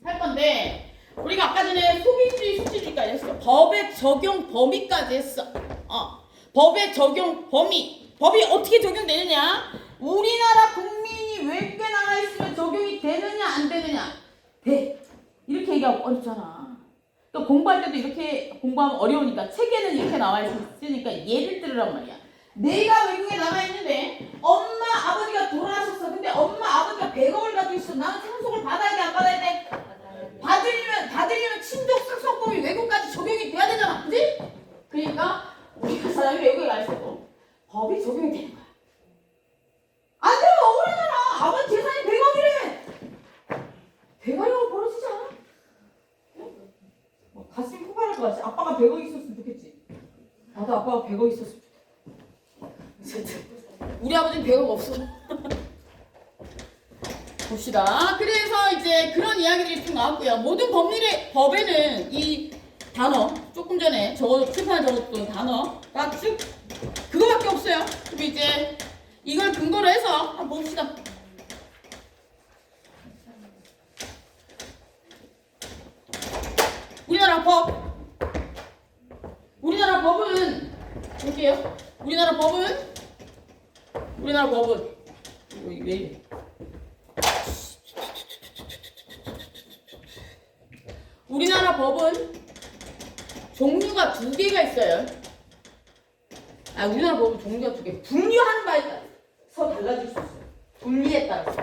할 건데 우리가 아까 전에 소비주의 수치주의까지 했어. 법의 적용 범위까지 했어. 법의 적용 범위. 법이 어떻게 적용되느냐? 우리나라 국민이 외국에 나가 있으면 적용이 되느냐 안 되느냐? 돼. 이렇게 얘기하고 어렵잖아. 또 공부할 때도 이렇게 공부하면 어려우니까 책에는 이렇게 나와 있으니까 예를 들으란 말이야. 내가 외국에 나가 있는데 엄마 아버지가 돌아가셨어. 근데 엄마 아버지가 100억을 가지고 있어. 나는 상속을 받아야 돼 안 받아야 돼? 받으려면 친족 상속법이 외국까지 적용이 돼야 되잖아. 그지? 그러니까 우리가 사람이 외국에 가 있어도 법이 적용이 되는 거야. 안 되면 억울하잖아. 아버지 재산이 100억이래. 대가리가 벌어지지 않아? 가슴이 폭발할 것 같지? 아빠가 100억 있었으면 좋겠지. 나도 아빠가 100억 있었으면 좋겠다. 우리 아버지는 100억 없어. 봅시다. 그래서 이제 그런 이야기들이 좀 나왔고요. 모든 법에는 이 단어, 조금 전에 출판에 적었던 단어가 쭉 그거밖에 없어요. 그럼 이제 이걸 근거로 해서 한번 봅시다. 우리나라 법은 볼게요. 우리나라 법은 왜 이래? 우리나라 법은 종류가 2개가 있어요. 우리나라 법은 종류가 2개. 분류하는 바에 따라서 달라질 수 있어요. 분류에 따라서.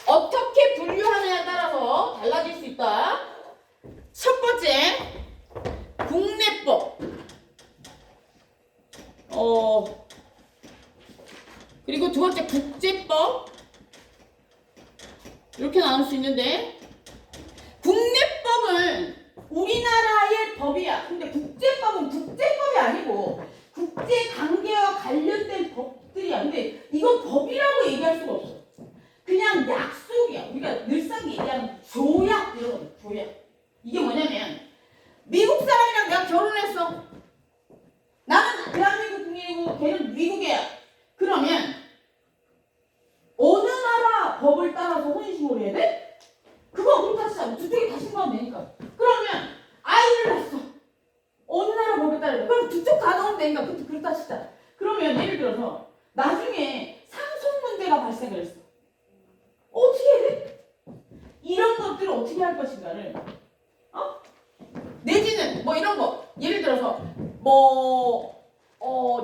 어떻게 분류하느냐에 따라서 달라질 수 있다. 첫 번째, 국내법. 그리고 두 번째, 국제법. 이렇게 나눌 수 있는데, 국내법은 우리나라의 법이야. 근데 국제법은 국제법이 아니고 국제 관계와 관련된 법들이야. 근데 이건 법이라고 얘기할 수가 없어. 그냥 약속이야. 우리가 늘상 얘기하는 조약 이런 거. 조약. 이게 뭐냐면 미국 사람이랑 내가 결혼했어. 나는 대한민국 국민이고 걔는 미국이야. 그러면 어느 나라 법을 따라서 혼인신고를 해야 돼? 그거 우리 탓이야. 두쪽이 다 신고하면 되니까. 그러면 아이를 낳았어. 어느 나라 법에 따라 그럼 두쪽 다 넣으면 되니까. 그렇 탓이다. 그러면 예를 들어서 나중에 상속 문제가 발생을 했어. 어떻게 해야 돼? 이런 것들을 어떻게 할 것인가를 내지는 뭐 이런 거 예를 들어서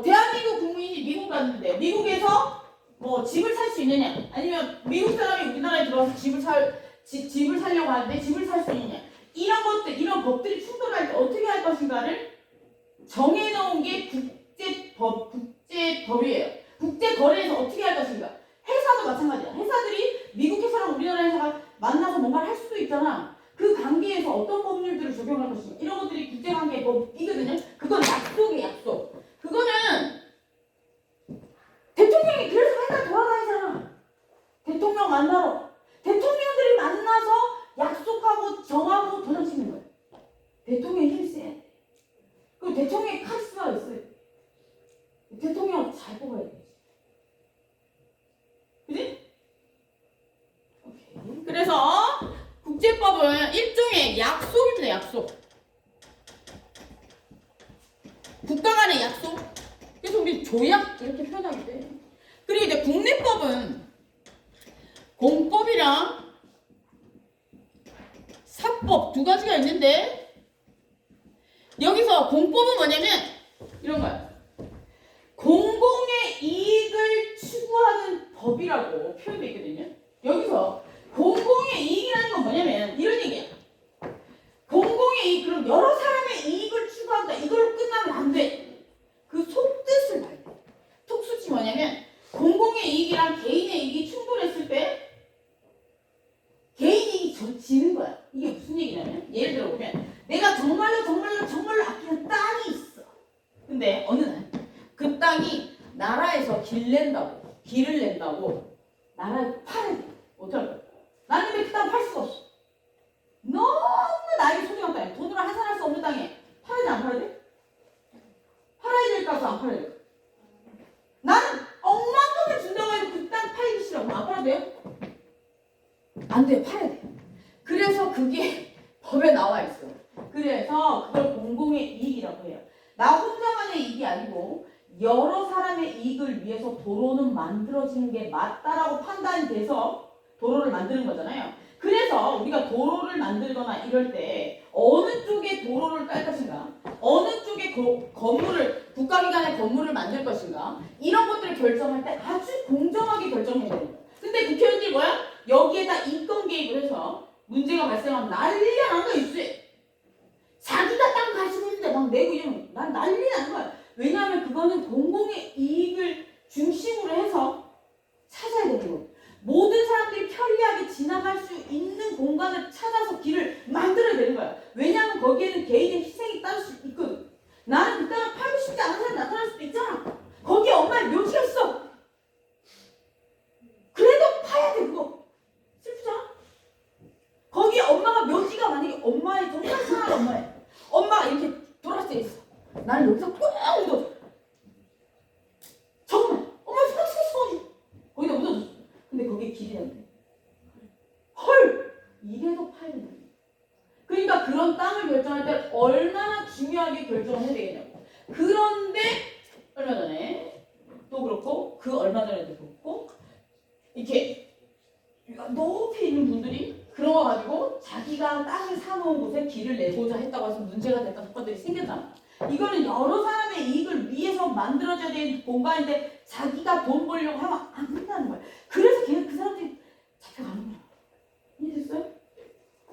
대한민국 국민이 미국 갔는데 미국에서 뭐 집을 살 수 있느냐 아니면 미국 사람이 우리나라에 들어와서 집을 살려고 하는데 집을 살 수 있느냐 이런 것들 이런 법들이 충돌할 때 어떻게 할 것인가를 정해놓은 게 국제법이에요. 국제거래에서 어떻게 할 것인가. 회사도 마찬가지야. 회사들이 미국 회사랑 우리나라 회사가 만나서 뭔가를 할 수도 있잖아. 그 관계에서 어떤 법률들을 적용할 것인가. 이런 것들이 국제관계 법이거든요. 그건 약속이에요. 약속. 그거는 대통령이 그래서 맨날 돌아다니잖아. 대통령 만나러. 대통령들이 만나서 약속하고 정하고 도장 찍는 거야. 대통령이 힘이 세야 돼. 그리고 대통령의 카리스마가 있어요. 대통령 잘 뽑아야 돼. 그지? 오케이. 그래서 국제법은 일종의 약속입니다. 약속. 국가 간의 약속. 그래서 우리 조약 이렇게 표현하게 돼. 그리고 이제 국내법은 공법이랑 사법 2가지가 있는데 여기서 공법은 뭐냐면 이런 거야. 공공의 이익을 추구하는 법이라고 표현되어 있거든요. 여기서 공공의 이익이라는 건 뭐냐면 이런 얘기야. 공공의 이익, 그럼 여러 사람의 이익을 추구한다. 이걸로 끝나면 안 돼. 그 속뜻을 봐야 돼. 속뜻이 뭐냐면 공공의 이익이랑 개인의 이익이 충돌했을 때 개인 이익이 지는 거야. 이게 무슨 얘기냐면 예를 들어 보면 내가 정말로 아끼는 땅이 있어. 근데 어느 날 그 땅이 나라에서 길을 낸다고 나라에 팔아야 돼. 어떡할 거야? 나는 왜 그 땅 팔 수가 없어. 너무 나에게 소중한 땅이야. 돈으로 환산할 수 없는 땅에 팔아야 돼 안 팔아야 돼? 팔아야 될까 안 팔아야 될까? 나는 억만 돈을 준다고 해도 그 땅 팔기 싫어. 안 팔아도 돼요? 안 돼요. 팔아야 돼. 그래 그래서 그게 법에 나와 있어. 그래서 그걸 공공의 이익이라고 해요. 나 혼자만의 이익이 아니고 여러 사람의 이익을 위해서 도로는 만들어지는 게 맞다라고 판단이 돼서 도로를 만드는 거잖아요. 그래서 우리가 도로를 만들거나 이럴 때 어느 쪽에 도로를 깔 것인가, 어느 쪽에 건물을, 국가기관의 건물을 만들 것인가, 이런 것들을 결정할 때 아주 공정하게 결정해야 되는 거예요. 근데 국회의원들이 뭐야? 여기에다 인권 개입을 해서 문제가 발생하면 난리가 나는 거야, 이수에. 자기가 땅 가지고 있는데 막 내고 이러면 난 난리 나는 거야. 왜냐하면 그거는 공공의 이익을 중심으로 해서 찾아야 되는 거예요. 모든 사람들이 편리하게 지나갈 수 있는 공간을 찾아서 길을 만들어야 되는 거야. 왜냐하면 거기에는 개인의 희생이 따를 수 있거든. 나는 그 땅을 팔고 싶지 않은 사람이 나타날 수도 있잖아. 거기에 엄마의 묘지가 있어. 그래도 파야 돼 그거. 슬프잖아. 거기에 엄마가 묘지가 만약에 엄마의 정말 사랑하는 엄마야. 엄마가 이렇게 돌아서 있어. 나는 여기서 꼭 묻어줘. 정말 엄마 손 거기다 묻어줬어. 근데 거기에 길이 났네. 헐! 이래도 파야 된다. 그러니까 그런 땅을 결정할 때 얼마나 중요하게 결정을 해야 되겠냐고. 그런데 얼마 전에 또 그렇고 그 얼마 전에도 그렇고 이렇게 높이 있는 분들이 그런 거 가지고 자기가 땅을 사놓은 곳에 길을 내고자 했다고 해서 문제가 됐던 사건들이 생겼잖아. 이거는 여러 사람의 이익을 위해서 만들어져야 되는 공간인데 자기가 돈 벌려고 하면 안 된다는 거야. 그래서 걔는 그 사람들이 잡혀가는 거야. 이해됐어요?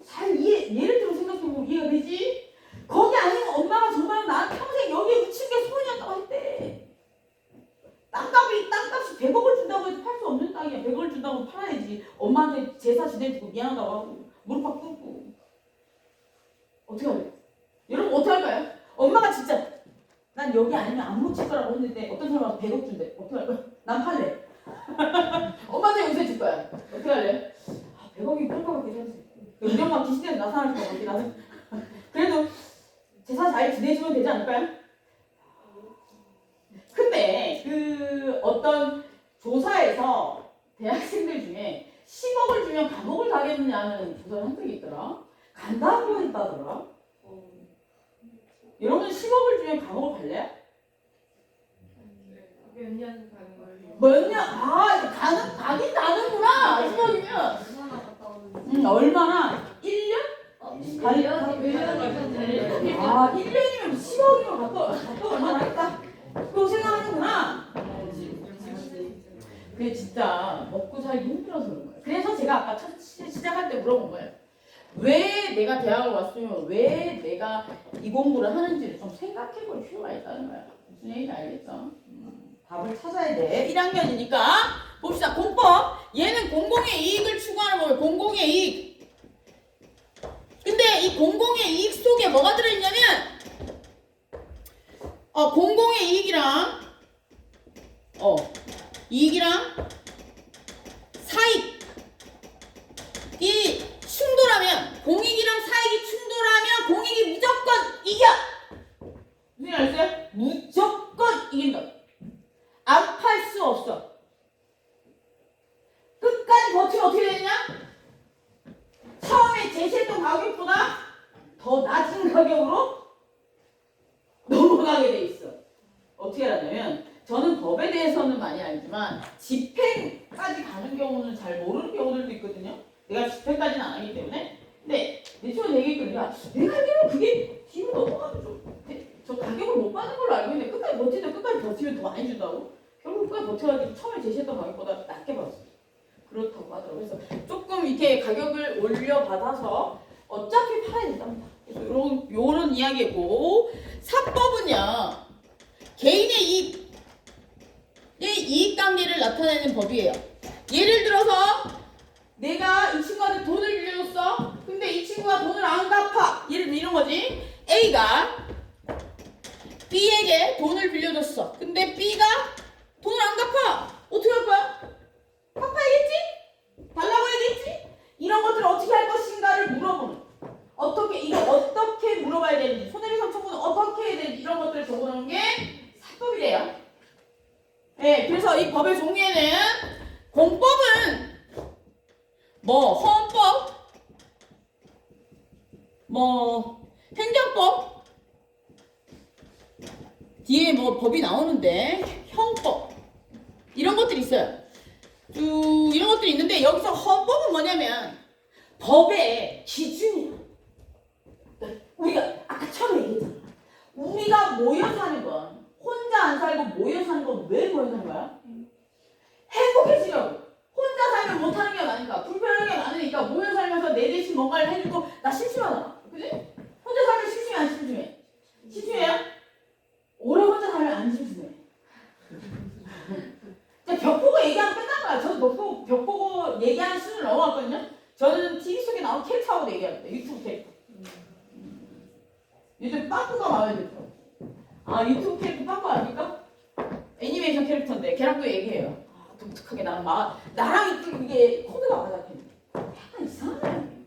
잘 예를 들어 생각해보면 이해가 되지? 거기 아니면 엄마가 정말 나한테 평생 여기에 묻힌 게 소원이었다고 했대. 땅값이 100억을 준다고 해도 팔 수 없는 땅이야. 100억을 준다고 팔아야지. 엄마한테 제사 지내주고 미안하다고 하고 무릎팍 꿇고. 어떻게 할래? 여러분 어떻게 할까요? 엄마가 진짜 난 여기 아니면 안 묻힐 거라고 했는데 어떤 사람은 100억 준대. 어떻게 할 거야? 난 팔래. 엄마한테 용서해 줄 거야. 어떻게 할래? 100억이 꿀꺽 괜찮지. 우리 엄마 귀신에서 나타날 것 같긴 하네. 그래도 제사 잘 지내주면 되지 않을까요? 근데 그 어떤 조사에서 대학생들 중에 10억을 주면 감옥을 가겠느냐는 조사를 한 적이 있더라. 간다고 했다더라. 여러분 10억을 주면 감옥을 갈래요? 몇 년 가는 거예요? 몇 년? 가긴 가는구나. 10억이면. 얼마나 갔다 오는지. 얼마나? 1년? 1년이면 10억이면 갔다 얼마나 했다? 그거 생각하는구나. 그게 진짜 먹고 살기 힘들어서 그런 거예요. 그래서 제가 아까 시작할 때 물어본 거예요. 왜 내가 대학을 왔으면 왜 내가 이 공부를 하는지를 좀 생각해 볼 필요가 있다는 거야. 무슨 얘기인지 알겠죠? 답을 찾아야 돼. 1학년이니까 봅시다. 공법. 얘는 공공의 이익을 추구하는 거예요. 공공의 이익. 근데 이 공공의 이익 속에 뭐가 들어있냐면 공공의 이익이랑 사익이 충돌하면 공익이랑 사익이 충돌하면 공익이 무조건 이겨. 무슨 말 알았어요? 무조건 이긴다. 안 팔 수 없어. 끝까지 버티면 어떻게 되느냐? 처음에 제시했던 가격보다 더 낮은 가격으로 넘어가게 돼 있어. 어떻게 하냐면 저는 법에 대해서는 많이 알지만 집행까지 가는 경우는 잘 모르는 경우들도 있거든요. 내가 집행까지는 안 하기 때문에. 근데 내 친구가 얘기했거든요. 내가 알기로는 그게 뒤로 넘어가면 저 가격을 못 받는 걸로 알고 있는데 끝까지 버티면 더 많이 준다고? 결국 끝까지 버텨가지고 처음에 제시했던 가격보다 낮게 받았어요. 그렇다고 하더라고요. 그래서 조금 이렇게 가격을 올려받아서 어차피 팔아야 된답니다. 그래서 요런 이야기고, 사법은요 개인의 이익관계를 나타내는 법이에요. 예를 들어서 내가 이 친구한테 돈을 빌려줬어. 근데 이 친구가 돈을 안 갚아. 예를 들어 이런 거지. A가 B에게 돈을 빌려줬어. 근데 B가 돈을 안 갚아. 어떻게 할 거야? 갚아야겠지? 달라고 해야겠지? 이런 것들을 어떻게 할 것인가를 물어보는. 이거 어떻게 물어봐야 되는지, 손해배상 청구는 어떻게 해야 되는지 이런 것들을 적어놓은 게 사법이래요. 네, 그래서 이 법의 종류에는 공법은 뭐 헌법, 뭐 행정법 뒤에 뭐 법이 나오는데 형법 이런 것들이 있어요. 쭉 이런 것들이 있는데 여기서 헌법은 뭐냐면 법의 기준이야. 우리가 아까 처음에 얘기했잖아. 우리가 모여 사는 건 혼자 안 살고 모여 사는 건 왜 모여 사는 거야? 행복해지려고. 혼자 살면 못하는 게 많으니까 불편한 게 많으니까 모여 살면서 내 대신 뭔가를 해주고 나 심심하잖아. 그지? 혼자 살면 심심해 안 심심해? 심심해요? 오래 혼자 살면 안 심심해. 벽 보고 얘기하면 끝난 거야. 저도 벽 보고 얘기하는 수준을 넘어갔거든요. 저는 TV 속에 나온 캐릭터하고도 얘기합니다. 유튜브 캐릭터. 요즘 빠꾸가 마음에 들더라고. 아 유튜브 캐릭터 빠꾸 아닙니까? 애니메이션 캐릭터인데 걔랑 또 얘기해요. 아 독특하게 나랑 이게 코드가 맞았겠네. 약간 이상하네.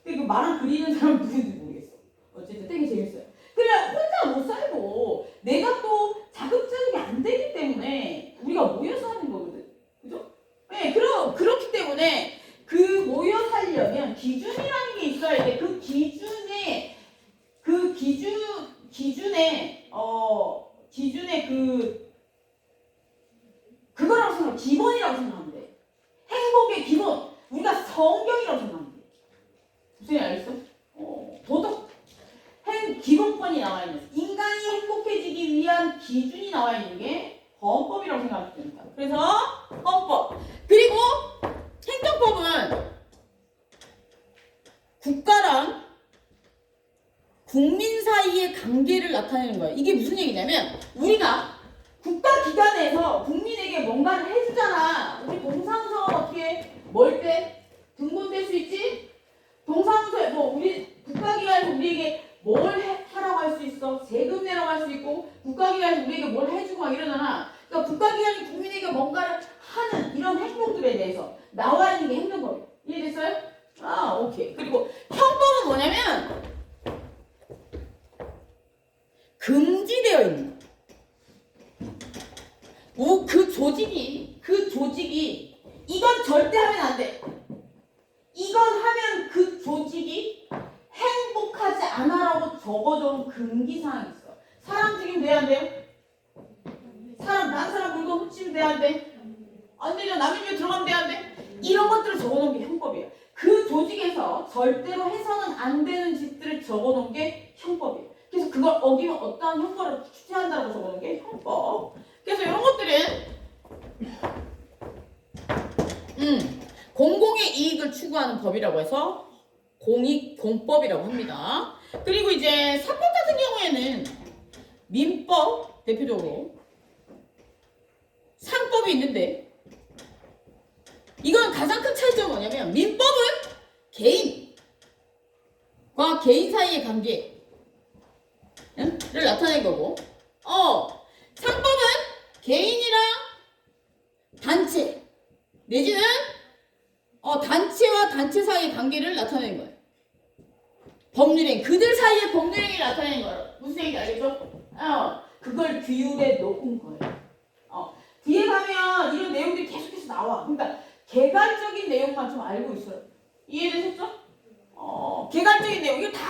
근데 그 말랑 그리는 사람 누군지 모르겠어. 어쨌든 되게 재밌어요. 그냥 혼자 못 살고 내가 또 자극적이 안 되기 때문에 우리가 모여서 하는 거거든. 그죠? 네, 그렇기 때문에 그 모여 살려면 기준이라는 게 있어야 돼. 그 기준에 그거라고 생각하면 기본이라고 생각하면 돼. 행복의 기본. 우리가 성경이라고 생각하면 돼. 무슨 얘기 알겠어? 도덕. 기본권이 나와 있는 인간이 행복해지기 위한 기준이 나와 있는 게 헌법이라고 생각하면 됩니다. 그래서 헌법. 그리고 행정법은 국가랑 국민 사이의 관계를 나타내는 거예요. 이게 무슨 얘기냐면 우리가 국가기관에서 국민에게 뭔가를 해주잖아. 우리 동사무소가 어떻게 뭘 때? 등본 뗄 수 있지? 동사무소에 우리 국가기관에서 우리에게 뭘 하라고 할 수 있어? 세금 내라고 할 수 있고 국가기관에서 우리에게 뭘 해주고 막 이러잖아. 그러니까 국가기관이 국민에게 뭔가를 하는 이런 행동들에 대해서 나와 있는 게 행정법이에요. 이해됐어요? 아 오케이. 그리고 형법은 뭐냐면 금지되어 있는 거. 그 조직이 이건 절대 하면 안 돼. 이건 하면 그 조직이 행복하지 않아라고 적어놓은 금기사항이 있어. 사람 죽이면 돼, 안 돼요? 다른 사람 물건 훔치면 돼, 안 돼? 안 되죠. 남의 집에 들어가면 돼, 안 돼? 이런 것들을 적어놓은 게 형법이에요. 그 조직에서 절대로 해서는 안 되는 짓들을 적어놓은 게 형법이에요. 그래서 그걸 어기면 어떠한 형벌을 추진한다고 적어놓은 게 형법. 그래서 이런 것들은 공공의 이익을 추구하는 법이라고 해서 공법이라고 합니다. 그리고 이제 사법 같은 경우에는 민법 대표적으로 상법이 있는데 이건 가장 큰 차이점은 뭐냐면 민법은 개인과 개인 사이의 관계를 나타낸 거고 상법은 개인이랑 단체 내지는 단체와 단체 사이의 관계를 나타내는 거예요. 법률행 그들 사이의 법률행위를 나타내는 거예요. 무슨 얘기인지 알겠죠? 그걸 규율에 놓은 거예요. 뒤에 가면 이런 내용들이 계속해서 나와. 그러니까 개괄적인 내용만 좀 알고 있어요. 이해되셨죠? 개괄적인 내용 이거 다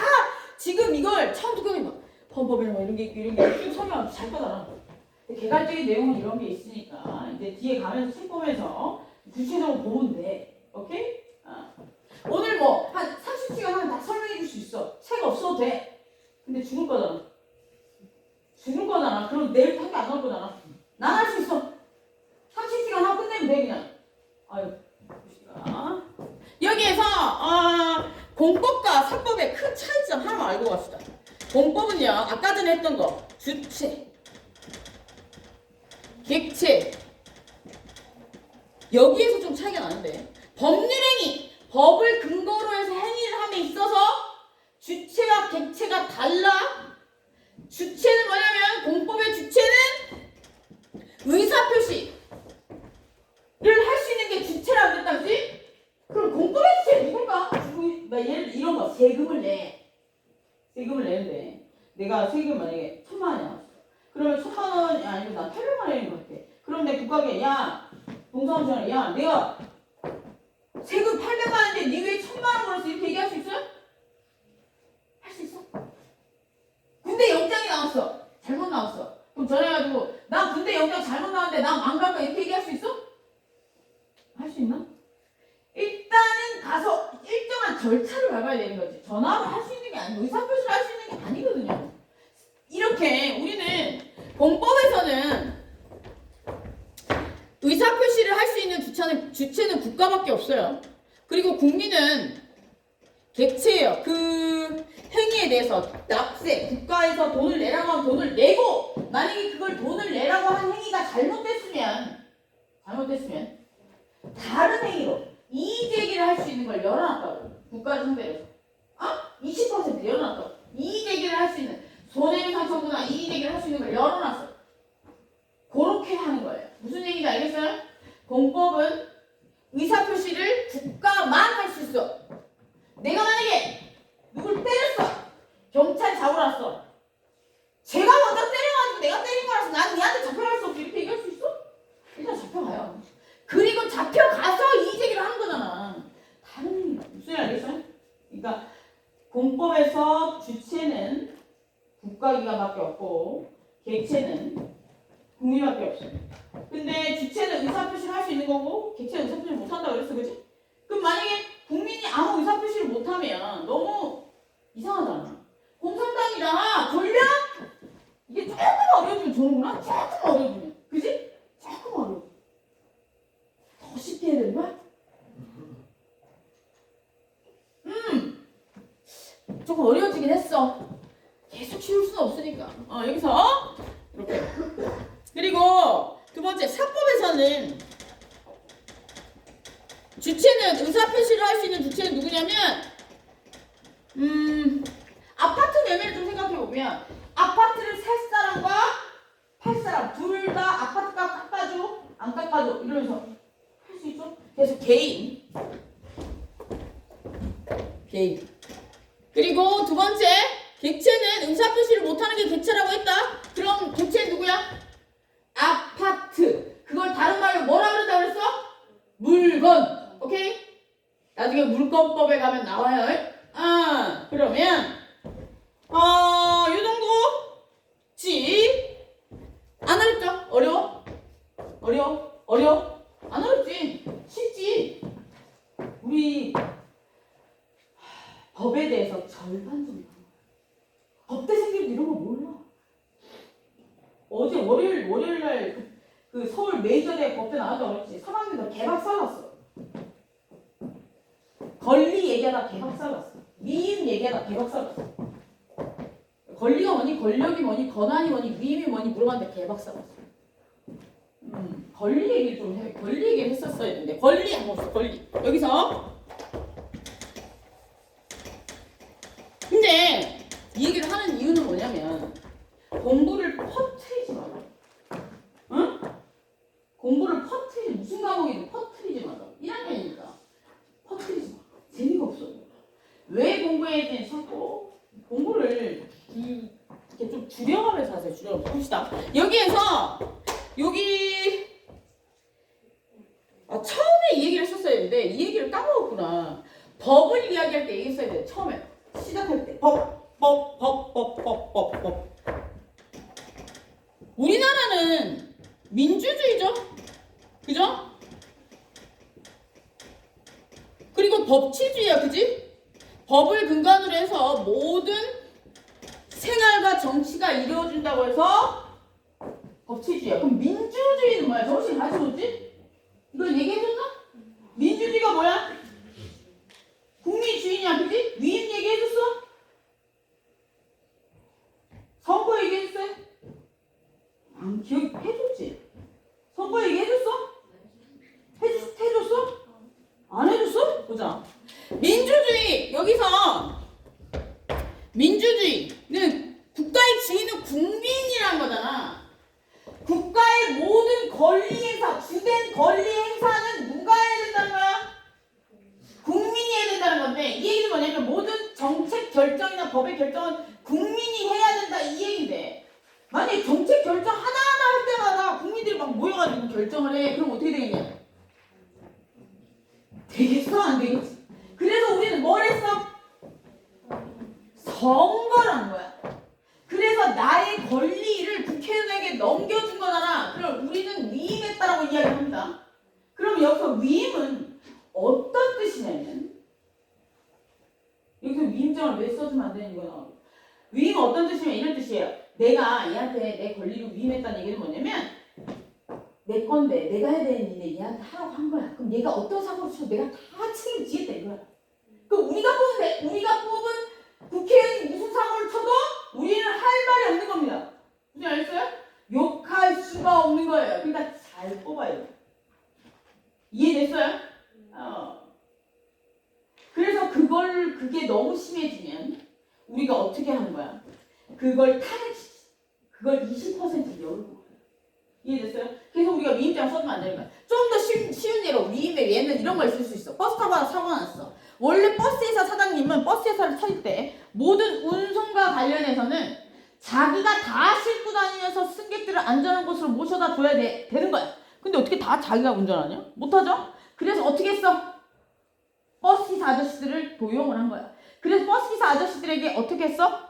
지금 이걸 처음부터 끝까지 막 헌법에 뭐 이런 게 있고 이런 게 쭉 설명 잘 거잖아. 개괄적인 내용은 이런 게 있으니까 이제 뒤에 가면서 책 보면서 구체적으로 보면 돼. 오케이? 오늘 뭐 한 30시간 하면 다 설명해 줄 수 있어. 책 없어도 돼. 근데 죽을 거잖아. 그럼 내일 밖에 안 나올 거잖아. 난 할 수 있어. 30시간 하고 끝내면 돼 그냥. 아유. 여기에서 공법과 사법의 큰 차이점 하나만 알고 갑시다. 공법은요 아까 전에 했던 거 주체, 객체 여기에서 좀 차이가 나는데 법률행위 법을 근거로 해서 행위를 함에 있어서 주체와 객체가 달라. 주체는 뭐냐면 공법의 주체는 의사표시를 할 수 있는 게 주체라고 그랬다 그지? 그럼 공법의 주체는 누굴까? 예를 들어 이런 거 세금을 내는데 내가 세금 만약에 1,000만 원이 나왔어. 그러면 1,000만 원이 아니고 난 800만 원인 것 같아. 그럼 내 국가기관 야 동사무소에 야 내가 세금 800만 원인데 니 왜 1,000만 원 벌었어? 이렇게 얘기할 수 있어요? 절차를 밟아야 되는 거지. 전화로 할 수 있는 게 아니고 의사표시를 할 수 있는 게 아니거든요. 이렇게 우리는 공법에서는 의사표시를 할 수 있는 주체는 국가밖에 없어요. 그리고 국민은 객체예요. 그 행위에 대해서 납세, 국가에서 돈을 내라고 하면 돈을 내고, 만약에 그걸 돈을 내라고 한 행위가 잘못됐으면 다른 행위로 이의 제기를 할 수 있는 걸 열어놨다고. 국가 상대로 20% 열어놨다고. 이의 제기를 할 수 있는 손해배상 청구나 이의 제기를 할 수 있는 걸 열어놨어. 그렇게 하는 거예요. 무슨 얘기인지 알겠어요? 공법은 의사표시를 국가만 할 수 있어. 내가 만약에 누굴 때렸어. 경찰 잡으러 왔어. 제가 먼저 때려가지고 내가 때린 거라서 나는 얘한테 잡혀갈 수 없지. 이렇게 얘기할 수 있어? 일단 잡혀가요. 그리고 잡혀가서 이의 제기를 하는 거잖아. 다른 무슨 말 알겠어요? 그러니까 공법에서 주체는 국가기관밖에 없고 객체는 국민밖에 없어요. 근데 주체는 의사표시를 할 수 있는 거고 객체는 의사표시를 못한다 그랬어, 그치? 그럼 만약에 국민이 아무 의사표시를 못하면 너무 이상하잖아. 공산당이다 졸려? 이게 조금 어려워지면 좋은구나? 조금 어려워지면, 그치? 조금 어려워. 더 쉽게 해야 되는 거야? 조금 어려워지긴 했어. 계속 쉬울 수는 없으니까. 여기서 이렇게. 그리고 두 번째, 사법에서는 주체는 의사표시를 할 수 있는 주체는 누구냐면 아파트 매매를 좀 생각해보면 아파트를 살 사람과 팔 사람 둘 다 아파트 값 깎아줘 안 깎아줘 이러면서 할 수 있죠? 그래서 개인. 그리고 두 번째, 객체는 의사표시를 못하는 게 객체라고 했다. 그럼 객체는 누구야? 아파트. 그걸 다른 말로 뭐라 그런다 그랬어? 물건. 오케이? 나중에 물건법에 가면 나와요. 그러면 요 정도? 안 어렵죠? 어려워? 안 어렵지? 쉽지? 우리 법에 대해서 절반 정도. 법대생들도 이런 거 몰라. 어제 월요일 날 그 서울 메이저대 법대 나왔다고 그랬지. 3학년들 개박살 났어. 권리 얘기하다 개박살 났어. 위임 얘기하다 개박살 났어. 권리가 뭐니, 권력이 뭐니, 권한이 뭐니, 위임이 뭐니 물어봤는데 개박살 났어. 권리 얘기를 좀 해. 권리 얘기를 했었어야 했는데 권리 안 없어. 권리. 여기서 근데 이 얘기를 하는 이유는 뭐냐면 공부를 퍼뜨리지 마라. 응? 공부를 퍼뜨리지, 무슨 과목이든 퍼뜨리지 마라. 1학년이니까 퍼뜨리지 마. 재미가 없어. 왜 공부해야지 자꾸 공부를 이렇게 좀 줄여가면서 하세요. 줄여가면서 봅시다. 여기에서 여기 처음에 이 얘기를 했었어야 했는데 이 얘기를 까먹었구나. 법을 이야기할 때 얘기했어야 돼. 처음에 시작할 때 법. 우리나라는 민주주의죠? 그죠? 그리고 법치주의야, 그지? 법을 근간으로 해서 모든 생활과 정치가 이루어진다고 해서 법치주의야. 그럼 민주주의는 뭐야? 정신 다시 오지? 이걸 얘기해줬나? 민주주의가 뭐야? 국민주의냐, 그지? 위임 얘기해줬어? 선거 얘기했어요? 안 기억해줬지? 선거 얘기해줬어? 해줬어? 안 해줬어? 보자. 민주주의. 여기서 민주주의는 국가의 주인은 국민이란 거잖아. 국가의 모든 권리 행사, 주된 권리 행사는 누가 해야 된다는 거야? 국민이 해야 된다는 건데 이 얘기는 뭐냐면 모든 정책 결정이나 법의 결정은 국민이 해야 된다 이 얘기인데 만약에 정책 결정 하나하나 할 때마다 국민들이 막 모여가지고 결정을 해. 그럼 어떻게 되겠냐? 되겠어? 안 되겠지? 그래서 우리는 뭘 했어? 선거를 한 거야. 그래서 나의 권리를 국회의원에게 넘겨준 거잖아. 그럼 우리는 위임했다라고 이야기합니다. 그럼 여기서 위임은 어떤 뜻이냐면 위임장을 왜 써주면 안 되는 거야? 위임은 어떤 뜻이면 이런 뜻이에요. 내가 얘한테 내 권리로 위임했다는 얘기는 뭐냐면 내 건데 내가 해야 되는 일을 얘한테 하라고 한 거야. 그럼 얘가 어떤 사고를 쳐도 내가 다 책임지겠다 이거야. 그럼 우리가 뽑은 국회의원이 무슨 사고를 쳐도 우리는 할 말이 없는 겁니다. 무슨 알겠어요? 욕할 수가 없는 거예요. 그러니까 잘 뽑아야 돼. 이해됐어요? 그래서 그게 너무 심해지면 우리가 어떻게 하는 거야? 그걸 20% 열고 거야. 이해됐어요? 그래서 우리가 위임장 써주면 안 되는 거야. 좀 더 쉬운 예로 위임에 얘는 이런 걸 쓸 수 있어. 버스 타고 가다 사고가 났어. 원래 버스회사 사장님은 버스회사를 차릴 때 모든 운송과 관련해서는 자기가 다 싣고 다니면서 승객들을 안전한 곳으로 모셔다 줘야 되는 거야. 근데 어떻게 다 자기가 운전하냐? 못하죠? 그래서 어떻게 했어? 버스기사 아저씨들을 도용을 한 거야. 그래서 버스기사 아저씨들에게 어떻게 했어?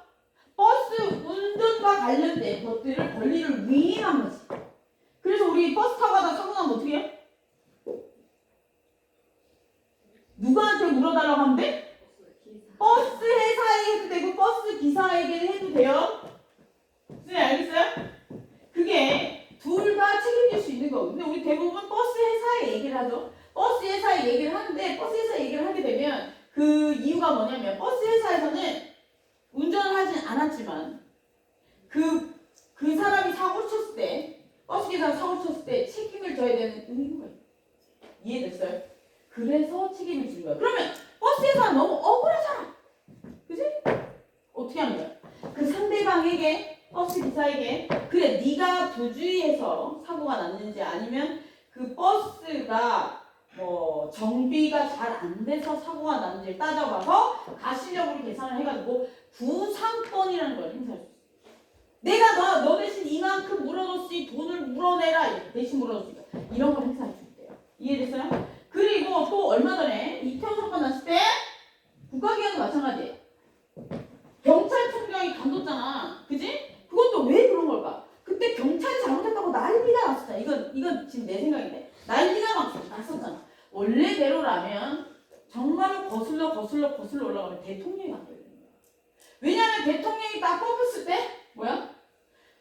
버스 운전과 관련된 것들을 권리를 위임한 거지. 그래서 우리 버스 타고 가다 사고 나면 어떻게 해? 누구한테 물어달라고 하면 돼? 버스 회사에 해도 되고 버스 기사에게 해도 돼요. 네, 알겠어요? 그게 둘 다 책임질 수 있는 거고. 근데 우리 대부분 버스 회사에 얘기를 하죠. 버스 회사에 얘기를 하는데 버스 회사 얘기를 하게 되면 그 이유가 뭐냐면 버스 회사에서는 운전을 하진 않았지만 그 사람이 사고를 쳤을 때 버스 기사가 사고를 쳤을 때 책임을 져야 되는 의무가 있어요. 이해됐어요? 그래서 책임을 지는 거야. 그러면 버스 회사는 너무 억울하잖아. 그지? 어떻게 하는 거야? 그 상대방에게 버스 기사에게 그래 네가 부주의해서 사고가 났는지 아니면 그 버스가 뭐 정비가 잘 안 돼서 사고가 났는지를 따져봐서 가시력으로 계산을 해가지고 구상권이라는 걸 행사할 수 있어. 내가 너 대신 이만큼 물어줬으니 돈을 물어내라 대신 물어줬으니까 이런 걸 행사할 수 있대요. 이해됐어요? 그리고 또 얼마 전에 이태원 사건 났을 때 국가기관도 마찬가지예요. 경찰청장이 간뒀잖아. 그지? 그것도 왜 그런 걸까? 그때 경찰이 잘못했다고 난리가 났었잖아. 이건 지금 내 생각인데 난리가 났었잖아. 원래대로라면 정말로 거슬러 올라가면 대통령이 안 되는 거야. 왜냐하면 대통령이 딱 뽑혔을 때 뭐야?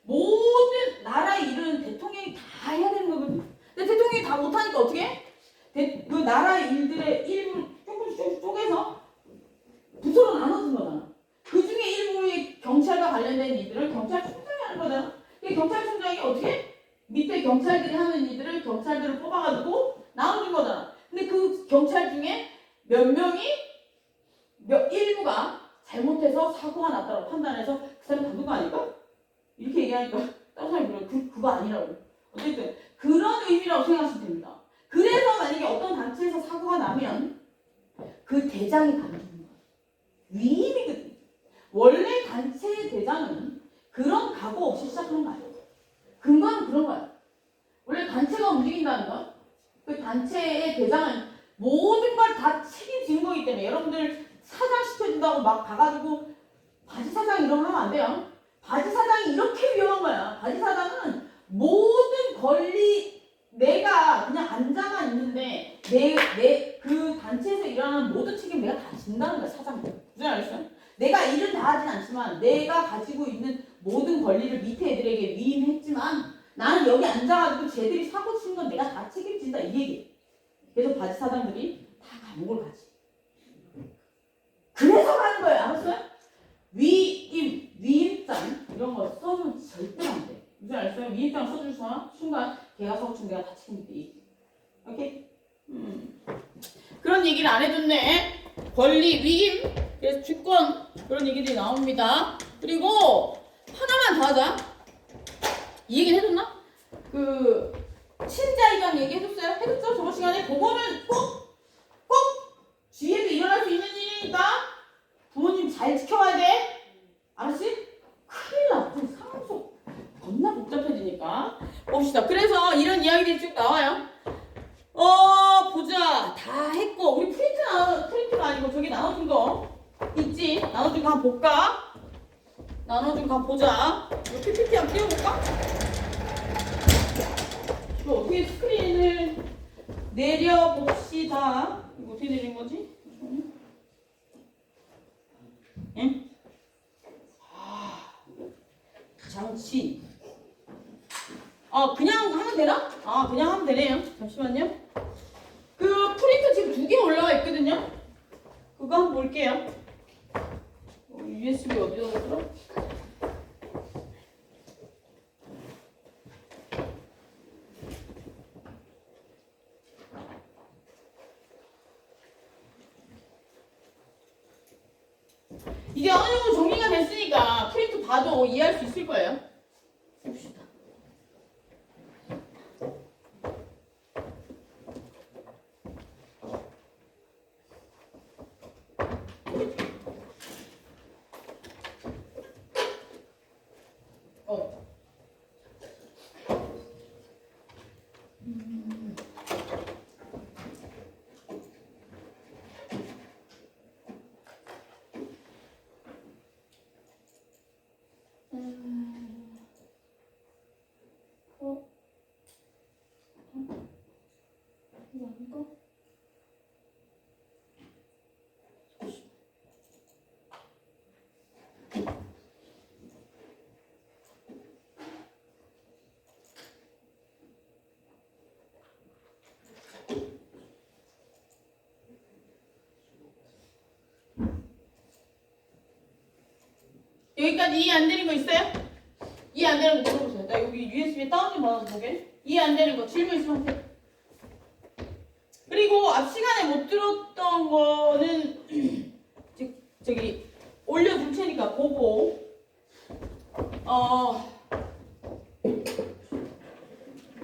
모든 나라의 일은 대통령이 다 해야 되는 거거든. 근데 대통령이 다 못하니까 어떻게 해? 그 나라의 일들의 일부를 조금씩 쪼개서 부서로 나눠준 거잖아. 그 중에 일부의 경찰과 관련된 일들을 경찰청장이 하는 거잖아. 근데 경찰청장이 어떻게 해? 밑에 경찰들이 하는 일들을 경찰들을 뽑아가지고 나눠준 거잖아. 근데 그 경찰 중에 몇 명이 일부가 잘못해서 사고가 났다고 판단해서 그 사람 간둔 거 아닐까? 이렇게 얘기하니까 다른 사람이 그래 그거 아니라고. 어쨌든 그런 의미라고 생각하시면 됩니다. 그래서 만약에 어떤 단체에서 사고가 나면 그 대장이 간두는 거야. 위임이거든. 원래 단체의 대장은 그런 각오 없이 시작하는 거 아니야. 근거는 그런 거야. 원래 단체가 움직인다는 건 그 단체의 대장은 모든 걸 다 책임지는 거기 때문에 여러분들 사장 시켜준다고 막 가가지고 바지 사장 이런 거 하면 안 돼요. 바지 사장이 이렇게 위험한 거야. 바지 사장은 모든 권리 내가 그냥 앉아만 있는데 그 단체에서 일하는 모든 책임 내가 다 진다는 거야. 사장은. 무슨 알겠어요? 내가 일은 다 하진 않지만 내가 가지고 있는 모든 권리를 밑에 애들에게 위임했지만 나는 여기 앉아가지고 쟤들이 사고 치는 건 내가 다 책임진다 이 얘기. 그래서 바지 사장들이 다 감옥을 가지. 그래서 가는 거예요. 알았어요? 위임장 이런 거 써주면 절대 안 돼. 무슨 알았어요? 위임장 써줄 순간 걔가 사고 치면 내가 다 책임진다 이 얘기. 오케이? 그런 얘기를 안 해줬네. 권리, 위임, 그래서 주권 그런 얘기들이 나옵니다. 그리고 하나만 더 하자. 이 얘기는 해줬나? 그 친자이간 얘기 해줬어요? 해줬죠? 저번 시간에 그거는 꼭 뒤에도 일어날 수 있는 일이니까 부모님 잘 지켜봐야 돼. 알았지? 큰일 나. 좀 상황 속 겁나 복잡해지니까 봅시다. 그래서 이런 이야기들이 쭉 나와요. 보자. 다 했고 우리 프린트가 아니고 저기 나눠준 거 있지? 나눠준 거 한번 볼까? 나눠준 거 한번 보자. 이거 PPT 한번 띄워볼까? 이거 어떻게 스크린을 내려봅시다. 이거 어떻게 내린 거지? 그냥 하면 되나? 그냥 하면 되네요. 잠시만요. 그 프린트 지금 2개 올라와 있거든요. 그거 한번 볼게요. USB 어디다 뒀더라? 이제 어느 정도 정리가 됐으니까 프린트 봐도 이해할 수 있을 거예요. 해봅시다. 이거 아닌가? 여기까지 이해 안 되는 거 있어요? 이해 안 되는 거 물어보세요. 나 여기 USB 다운 좀 받아서 보게. 이해 안 되는 거 질문 있으면 하세요. 그리고 앞 시간에 못 들었던 거는 저기 올려둘 테니까 보고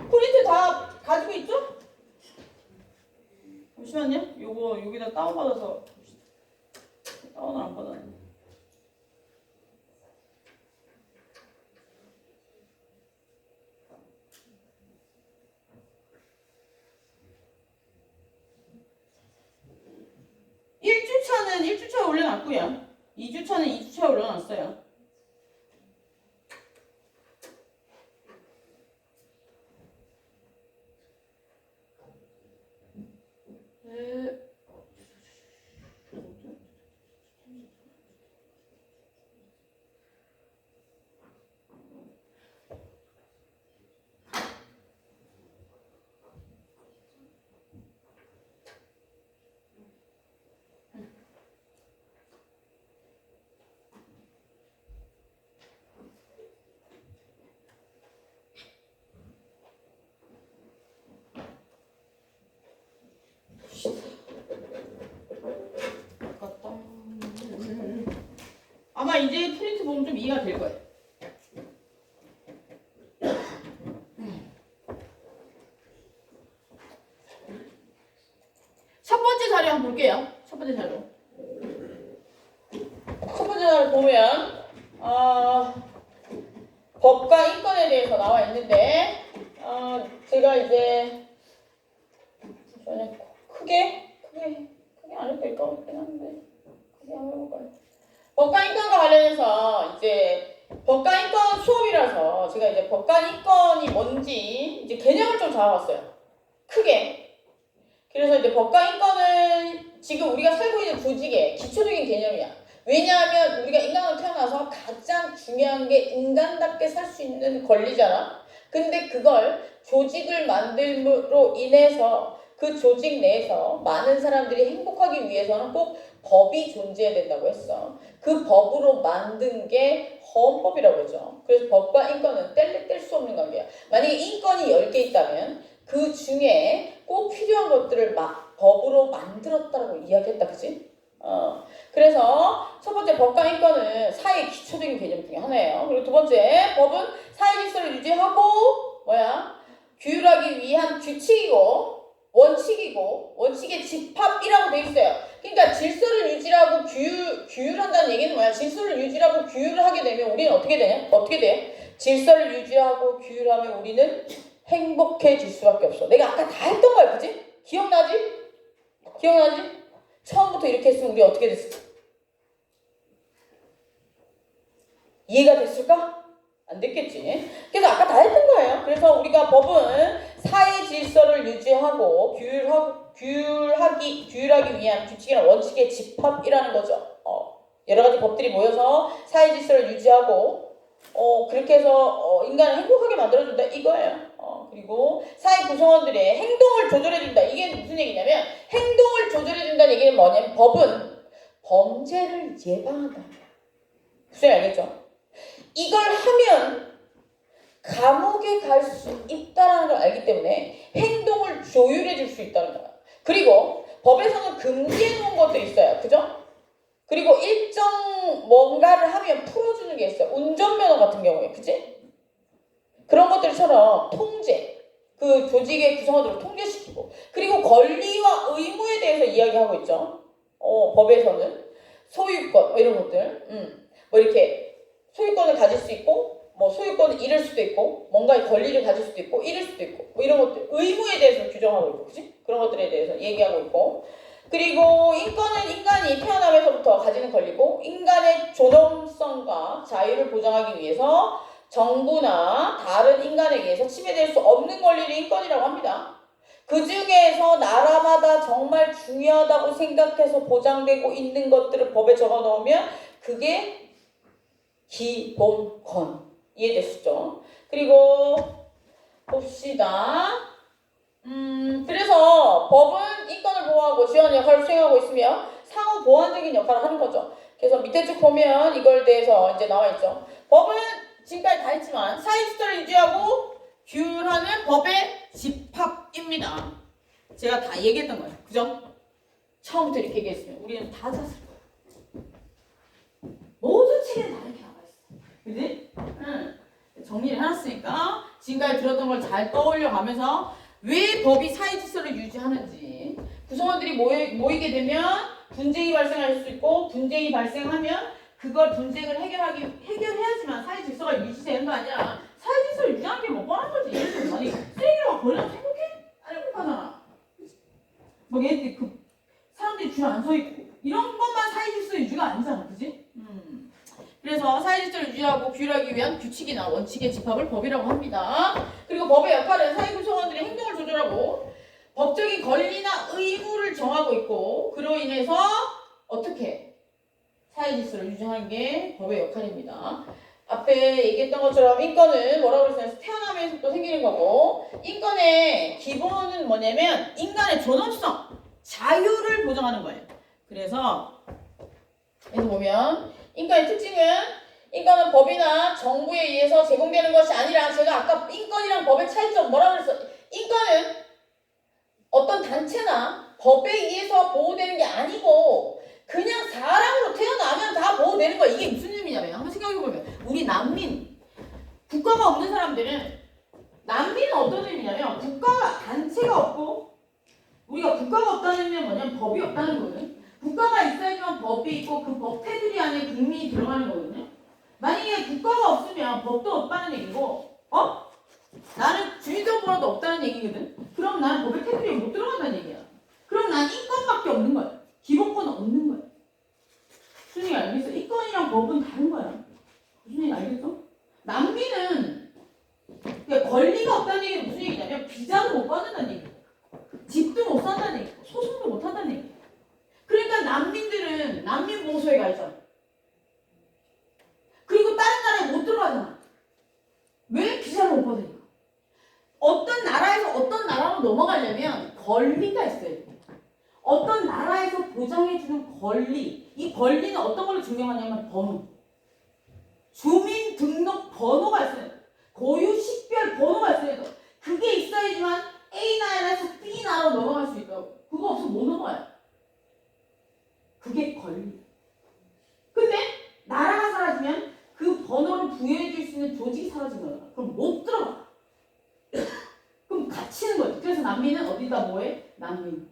프린트 다 가지고 있죠? 잠시만요. 요거 여기다 다운받아서 다운을 안 받았네. (1주차는) 1주차에 올려놨고요. 2주차는 2주차에 올려놨어요. 아마 이제 프린트 보면 좀 이해가 될 거예요. 첫 번째 자료 한번 볼게요. 첫 번째 자료. 첫 번째 자료 보면 법과 인권에 대해서 나와 있는데 제가 이제 크게 안 해도 될 것 같긴 한데 크게 한번 해볼까요? 법과 인권과 관련해서 이제 법과 인권 수업이라서 제가 이제 법과 인권이 뭔지 이제 개념을 좀 잡아봤어요. 크게. 그래서 이제 법과 인권은 지금 우리가 살고 있는 조직의 기초적인 개념이야. 왜냐하면 우리가 인간으로 태어나서 가장 중요한 게 인간답게 살 수 있는 권리잖아. 근데 그걸 조직을 만듦으로 인해서 그 조직 내에서 많은 사람들이 행복하기 위해서는 꼭 법이 존재해야 된다고 했어. 그 법으로 만든 게 헌법이라고 하죠. 그래서 법과 인권은 뗄 수 없는 관계야. 만약에 인권이 10개 있다면 그 중에 꼭 필요한 것들을 법으로 만들었다고 이야기했다. 그치? 그래서 첫 번째 법과 인권은 사회의 기초적인 개념 중에 하나예요. 그리고 두 번째 법은 사회 질서를 유지하고 규율하기 위한 규칙이고 원칙의 집합이라고 돼 있어요. 그러니까 질서를 유지하고 규율한다는 얘기는 뭐야? 질서를 유지하고 규율을 하게 되면 우리는 어떻게 되냐? 어떻게 돼? 질서를 유지하고 규율하면 우리는 행복해질 수밖에 없어. 내가 아까 다 했던 거야, 그지? 기억나지? 처음부터 이렇게 했으면 우리 어떻게 됐을까? 이해가 됐을까? 안 됐겠지. 그래서 아까 다 했던 거예요. 그래서 우리가 법은 사회 질서를 유지하고 규율하기 위한 규칙이나 원칙의 집합이라는 거죠. 여러 가지 법들이 모여서 사회 질서를 유지하고 그렇게 해서 인간을 행복하게 만들어준다 이거예요. 그리고 사회 구성원들의 행동을 조절해준다. 이게 무슨 얘기냐면 행동을 조절해준다는 얘기는 뭐냐면 법은 범죄를 예방한다. 무슨 얘기 알겠죠? 이걸 하면 감옥에 갈 수 있다는 걸 알기 때문에 행동을 조율해 줄 수 있다는 거야. 그리고 법에서는 금지해 놓은 것도 있어요. 그죠? 그리고 일정 뭔가를 하면 풀어주는 게 있어요. 운전면허 같은 경우에. 그치? 그런 것들처럼 통제. 그 조직의 구성원들을 통제시키고. 그리고 권리와 의무에 대해서 이야기하고 있죠. 법에서는. 소유권, 뭐 이런 것들. 뭐 이렇게 소유권을 가질 수 있고, 뭐 소유권을 잃을 수도 있고, 뭔가의 권리를 가질 수도 있고, 잃을 수도 있고, 뭐 이런 것들. 의무에 대해서 규정하고 있고, 그치? 그런 것들에 대해서 얘기하고 있고. 그리고 인권은 인간이 태어나면서부터 가지는 권리고 인간의 존엄성과 자유를 보장하기 위해서 정부나 다른 인간에 의해서 침해될 수 없는 권리를 인권이라고 합니다. 그 중에서 나라마다 정말 중요하다고 생각해서 보장되고 있는 것들을 법에 적어 놓으면 그게 기본권. 이해되시죠? 그리고 봅시다. 그래서 법은 인권을 보호하고 지원하는 역할을 수행하고 있으며 상호 보완적인 역할을 하는 거죠. 그래서 밑에 쭉 보면 이걸 대해서 이제 나와 있죠. 법은 지금까지 다 했지만 사회 질서를 유지하고 규율하는 법의 집합입니다. 제가 다 얘기했던 거예요. 그죠? 처음부터 이렇게 얘기했으면 우리는 다 잤을 거예요. 모든 책에는 다 이렇게 나와 있어. 그지? 정리를 해놨으니까 지금까지 들었던 걸 잘 떠올려 가면서 왜 법이 사회 질서를 유지하는지 구성원들이 모이게 되면 분쟁이 발생할 수 있고 분쟁이 발생하면 그걸 분쟁을 해결해야지만 사회 질서가 유지되는 거 아니야. 사회 질서를 유지하는 게 뭐 뻔한 거지. 예를 들면 아니 쓰레기를 막 버리면 행복해? 안 행복하잖아. 뭐 얘들 사람들이 줄 안 서 있고 이런 것만 사회 질서 유지가 아니잖아. 그지? 그래서 사회 질서를 유지하고 규율하기 위한 규칙이나 원칙의 집합을 법이라고 합니다. 그리고 법의 역할은 사회 구성원들의 행동을 조절하고 법적인 권리나 의무를 정하고 있고 그로 인해서 어떻게 사회 질서를 유지하는 게 법의 역할입니다. 앞에 얘기했던 것처럼 인권은 뭐라고 그랬어요? 태어나면서부터 생기는 거고 인권의 기본은 뭐냐면 인간의 존엄성, 자유를 보장하는 거예요. 그래서 여기서 보면 인권의 특징은 인권은 법이나 정부에 의해서 제공되는 것이 아니라 제가 아까 인권이랑 법의 차이점 뭐라고 그랬어? 인권은 어떤 단체나 법에 의해서 보호되는 게 아니고 그냥 사람으로 태어나면 다 보호되는 거야. 이게 무슨 의미냐면 한번 생각해보면 우리 난민, 국가가 없는 사람들은 난민은 어떤 의미냐면 국가가 단체가 없고 우리가 국가가 없다는 의미는 뭐냐면 법이 없다는 거거든. 국가가 있어야지만 법이 있고 그 법 테두리 안에 국민이 들어가는 거거든요. 만약에 국가가 없으면 법도 없다는 얘기고 나는 주의적으로도 없다는 얘기거든. 그럼 나는 법의 테두리에 못 들어간다는 얘기야. 그럼 난 인권밖에 없는 거야. 기본권은 없는 거야. 무슨 얘기 알겠어? 인권이랑 법은 다른 거야. 무슨 얘기 알겠어? 난민은 그러니까 권리가 없다는 얘기는 무슨 얘기냐면 비자도 못 받는다는 얘기야. 집도 못 산다는 얘기야. 소송도 못 한다는 얘기야. 그러니까 난민들은 난민보호소에 가 있잖아. 그리고 다른 나라에 못 들어가잖아. 왜? 비자를 못 받으니까. 어떤 나라에서 어떤 나라로 넘어가려면 권리가 있어야 돼. 어떤 나라에서 보장해주는 권리. 이 권리는 어떤 걸로 증명하냐면 번호. 주민등록번호가 있어야 돼. 고유식별 번호가 있어야 돼. 그게 있어야지만 A 나라에서 B 나라로 넘어갈 수 있다고. 그거 없으면 못 넘어가요. 그게 권리. 근데 나라가 사라지면 그 번호를 부여해줄 수 있는 조직이 사라진 거야. 그럼 못 들어가. 그럼 갇히는 거지. 그래서 난민은 어디다 뭐해? 난민.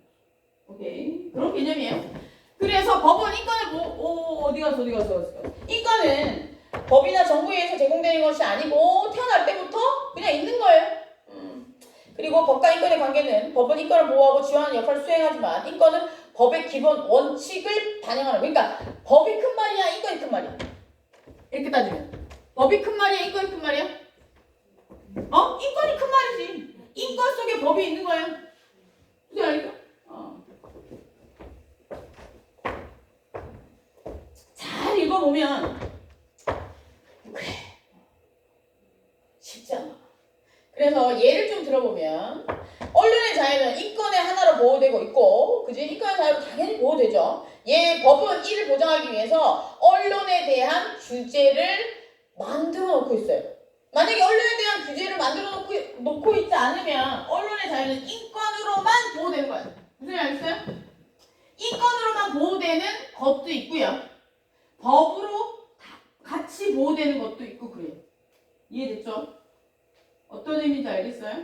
오케이. 그런 개념이에요. 그래서 법은 인권을 어디 가서 인권은 법이나 정부에 의해서 제공되는 것이 아니고 태어날 때부터 그냥 있는 거예요. 그리고 법과 인권의 관계는 법은 인권을 보호하고 지원하는 역할을 수행하지만 인권은 법의 기본 원칙을 반영하는. 그러니까 법이 큰 말이야, 인권이 큰 말이야. 이렇게 따지면 법이 큰 말이야, 인권이 큰 말이야? 인권이 큰 말이지. 인권 속에 법이 있는 거야. 무슨 말이야? 잘 읽어보면 그래 예방하기 위해서 언론에 대한 규제를 만들어 놓고 있어요. 만약에 언론에 대한 규제를 만들어 놓고 있지 않으면 언론의 자유는 인권으로만 보호되는 거예요. 무슨 말 알겠어요? 인권으로만 보호되는 것도 있고요. 법으로 같이 보호되는 것도 있고 그래요. 이해됐죠? 어떤 의미인지 알겠어요?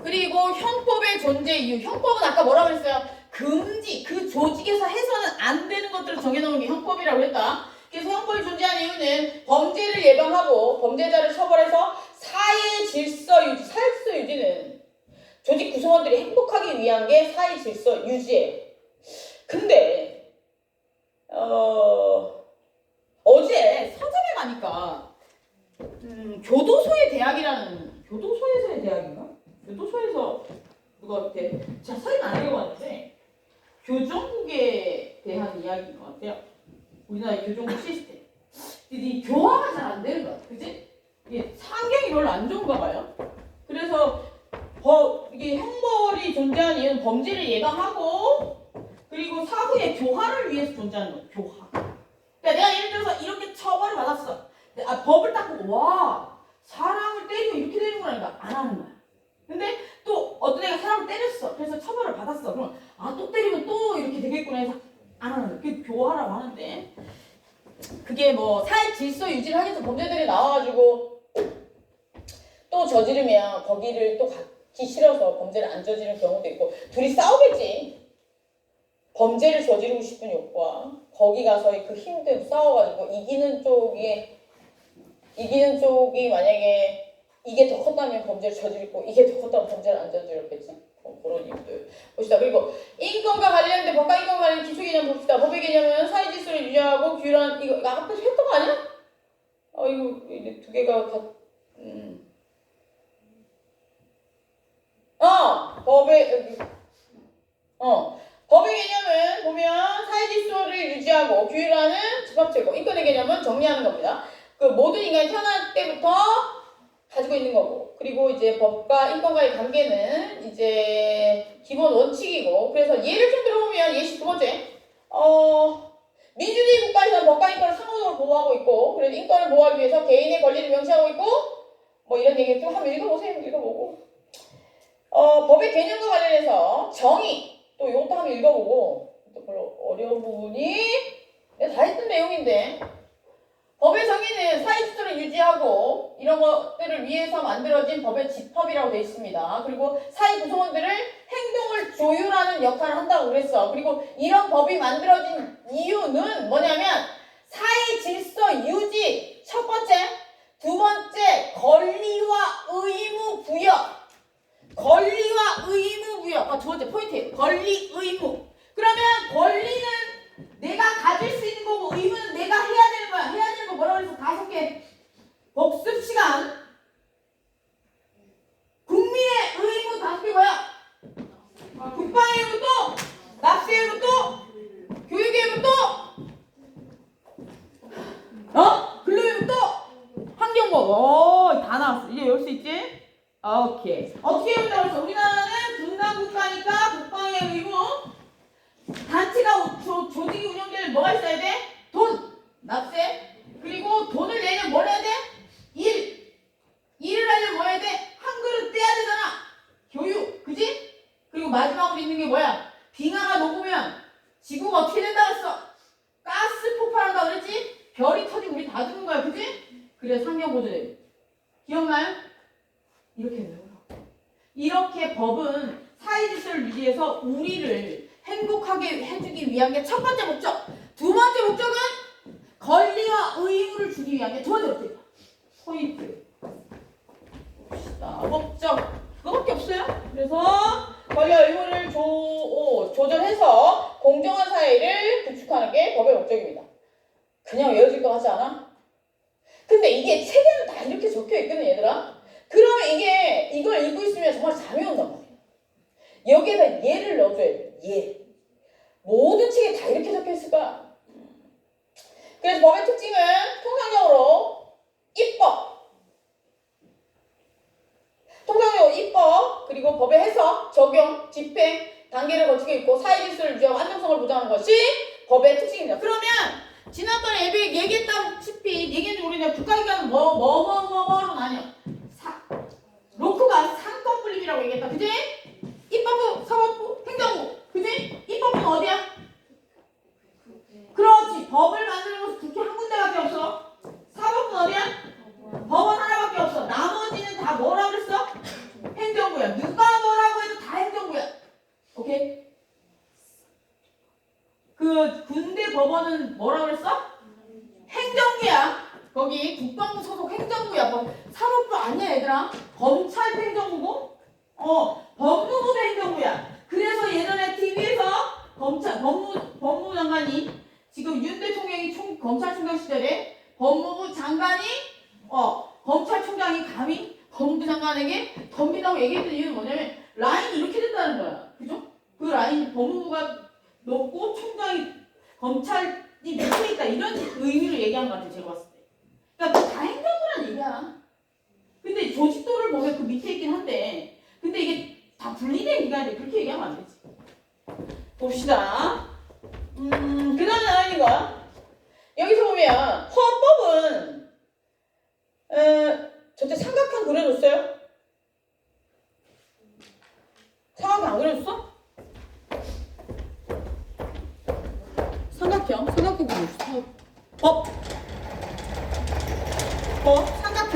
그리고 형법의 존재 이유. 형법은 아까 뭐라고 했어요? 금지, 그 조직에서 해서는 안 되는 것들을 정해놓은 게 형법이라고 했다. 그래서 형법이 존재하는 이유는 범죄를 예방하고 범죄자를 처벌해서 사회 질서 유지, 사회 질서 유지는 조직 구성원들이 행복하기 위한 게 사회 질서 유지예요. 근데 어제 서점에 가니까 교도소의 대학이라는 교도소에서의 대학인가? 교도소에서 누가 이렇게 제가 사진 안 읽어봤는데 교정국에 대한 이야기인 것 같아요. 우리나라의 교정국 시스템. 근데 이 교화가 잘 안 되는 것 같아, 그지? 이게 환경이 별로 안 좋은가 봐요. 그래서 이게 형벌이 존재하는 이유는 범죄를 예방하고 그리고 사후의 교화를 위해서 존재하는 거예요. 교화. 그러니까 내가 예를 들어서 이렇게 처벌을 받았어. 법을 딱 보고 와 사람을 때리고 이렇게 되는구나 안 하는 거야. 근데 또 어떤 애가 사람을 때렸어. 그래서 처벌을 받았어. 그럼 또 때리면 또 이렇게 되겠구나 해서 안 하는 거야. 그게 교화라고 하는데 그게 뭐 사회 질서 유지를 하기 위해서 범죄들이 나와가지고 또 저지르면 거기를 또 가기 싫어서 범죄를 안 저지르는 경우도 있고 둘이 싸우겠지. 범죄를 저지르고 싶은 욕구와 거기 가서 그 힘들 싸워가지고 이기는 쪽이 만약에 이게 더 컸다면 범죄를 저지르고 이게 더 컸다면 범죄를 안 저지르겠지. 그런 이유들 봅시다. 그리고 인권과 관련된 법과 인권과 관련된 기초개념 봅시다. 법의 개념은 사회 질서를 유지하고 규율한 이거 아까 했던 거 아니야? 이거 두 개가 법의 개념은 보면 사회 질서를 유지하고 규율하는 집합체고 인권의 개념은 정리하는 겁니다. 그 모든 인간이 태어날 때부터 가지고 있는 거고 그리고 이제 법과 인권과의 관계는 이제 기본 원칙이고 그래서 예를 좀 들어보면 예시 두 번째 민주주의 국가에서는 법과 인권을 상호적으로 보호하고 있고 그래서 인권을 보호하기 위해서 개인의 권리를 명시하고 있고 뭐 이런 얘기를 좀 한번 읽어보세요. 읽어보고 법의 개념과 관련해서 정의 또 이것도 한번 읽어보고 또 별로 어려운 부분이 내가 다 했던 내용인데 법의 정의는 사회 질서를 유지하고 이런 것들을 위해서 만들어진 법의 집합이라고 되어 있습니다. 그리고 사회 구성원들을 행동을 조율하는 역할을 한다고 그랬어. 그리고 이런 법이 만들어진 이유는 뭐냐면 사회 질서 유지 첫 번째, 두 번째 권리와 의무 부여. 권리와 의무 부여. 두 번째 포인트예요. 권리, 의무. 그러면 권리는 내가 가질 수 있는 거고 의무는 내가 해야 되는 거야. 해야 되는 거 뭐라고 해서 5개 복습 시간. 국민의 의무 5개 뭐야? 국방의 의무 또 납세의 의무 또 교육의 의무 또 근로의 의무 또 환경법. 다 나왔어. 이제 외울 수 있지? 오케이. 어떻게 외운다고 했어? 우리나라는 분단 국가니까 국방의 의무 단체가 조직이 운영될 뭐가 있어야 돼? 돈, 납세. 그리고 돈을 내면 뭘 해야 돼? 일을 하려면 뭐 해야 돼? 한 그릇 떼야 되잖아. 교육, 그지? 그리고 마지막으로 있는 게 뭐야? 빙하가 녹으면 지구가 어떻게 된다고 했어? 가스 폭발한다고 그랬지? 별이 터지고 우리 다 죽는 거야, 그지? 그래서 환경보호제 기억나요? 이렇게 외워요. 이렇게 법은 사회 질서를 유지해서 우리를 행복하게 해주기 위한 게 첫 번째 목적. 두 번째 목적은 권리와 의무를 주기 위한 게 두 번째 목적이야. 포인트. 봅시다. 목적. 그거밖에 없어요. 그래서 권리와 의무를 조절해서 공정한 사회를 구축하는 게 법의 목적입니다. 그냥 외워질 것 같지 않아? 근데 이게 책에는 다 이렇게 적혀 있거든, 얘들아. 그러면 이걸 읽고 있으면 정말 잠이 온단 말이야. 여기에다 예를 넣어줘야 돼. 예. 모든 책에 다 이렇게 적혀 있을 거야. 그래서 법의 특징은 통상적으로 입법, 그리고 법의 해석, 적용, 집행 단계를 거치게 있고 사회 질서를 유지하고 안정성을 보장하는 것이 법의 특징입니다. 그러면 지난번에 얘기했다시피 얘기했는지 모르겠는데 국가기관은 뭐로 나뉘어. 로크가 상권 분립이라고 얘기했다. 그지? 입법부, 사법부, 행정부. 그지? 입법부는 어디야? 그렇지. 법을 만드는 곳은 국회 한 군데밖에 없어. 사법부는 어디야? 법원 하나밖에 없어. 나머지는 다 뭐라 그랬어? 행정부야. 누가 뭐라고 해도 다 행정부야. 오케이? 그 군대 법원은 뭐라 그랬어? 행정부야. 거기 국방부 소속 행정부야. 뭐 사법부 아니야 얘들아? 검찰 행정부고? 법무부도 행정부야. 그래서 예전에 TV에서 법무부 장관이 지금 윤 대통령이 검찰총장 시절에 법무부 장관이 검찰총장이 감히 법무부 장관에게 덤비다고 얘기했던 이유는 뭐냐면 라인이 이렇게 된다는 거야. 그죠? 그 라인 법무부가 높고 총장이 검찰이 밑에 있다 이런 의미로 얘기한 것 같아 제가 봤을 때. 그러니까 다 행정부란 얘기야. 근데 조직도를 보면 그 밑에 있긴 한데 근데 이게 다 분리된 기관인데 그렇게 얘기하면 안 되지. 봅시다. 그 다음에 나와 있는 거야. 여기서 보면 헌법은 저때 삼각형 그려줬어요? 삼각형 안 그려줬어? 삼각형 그려줬어. 법, 삼각형.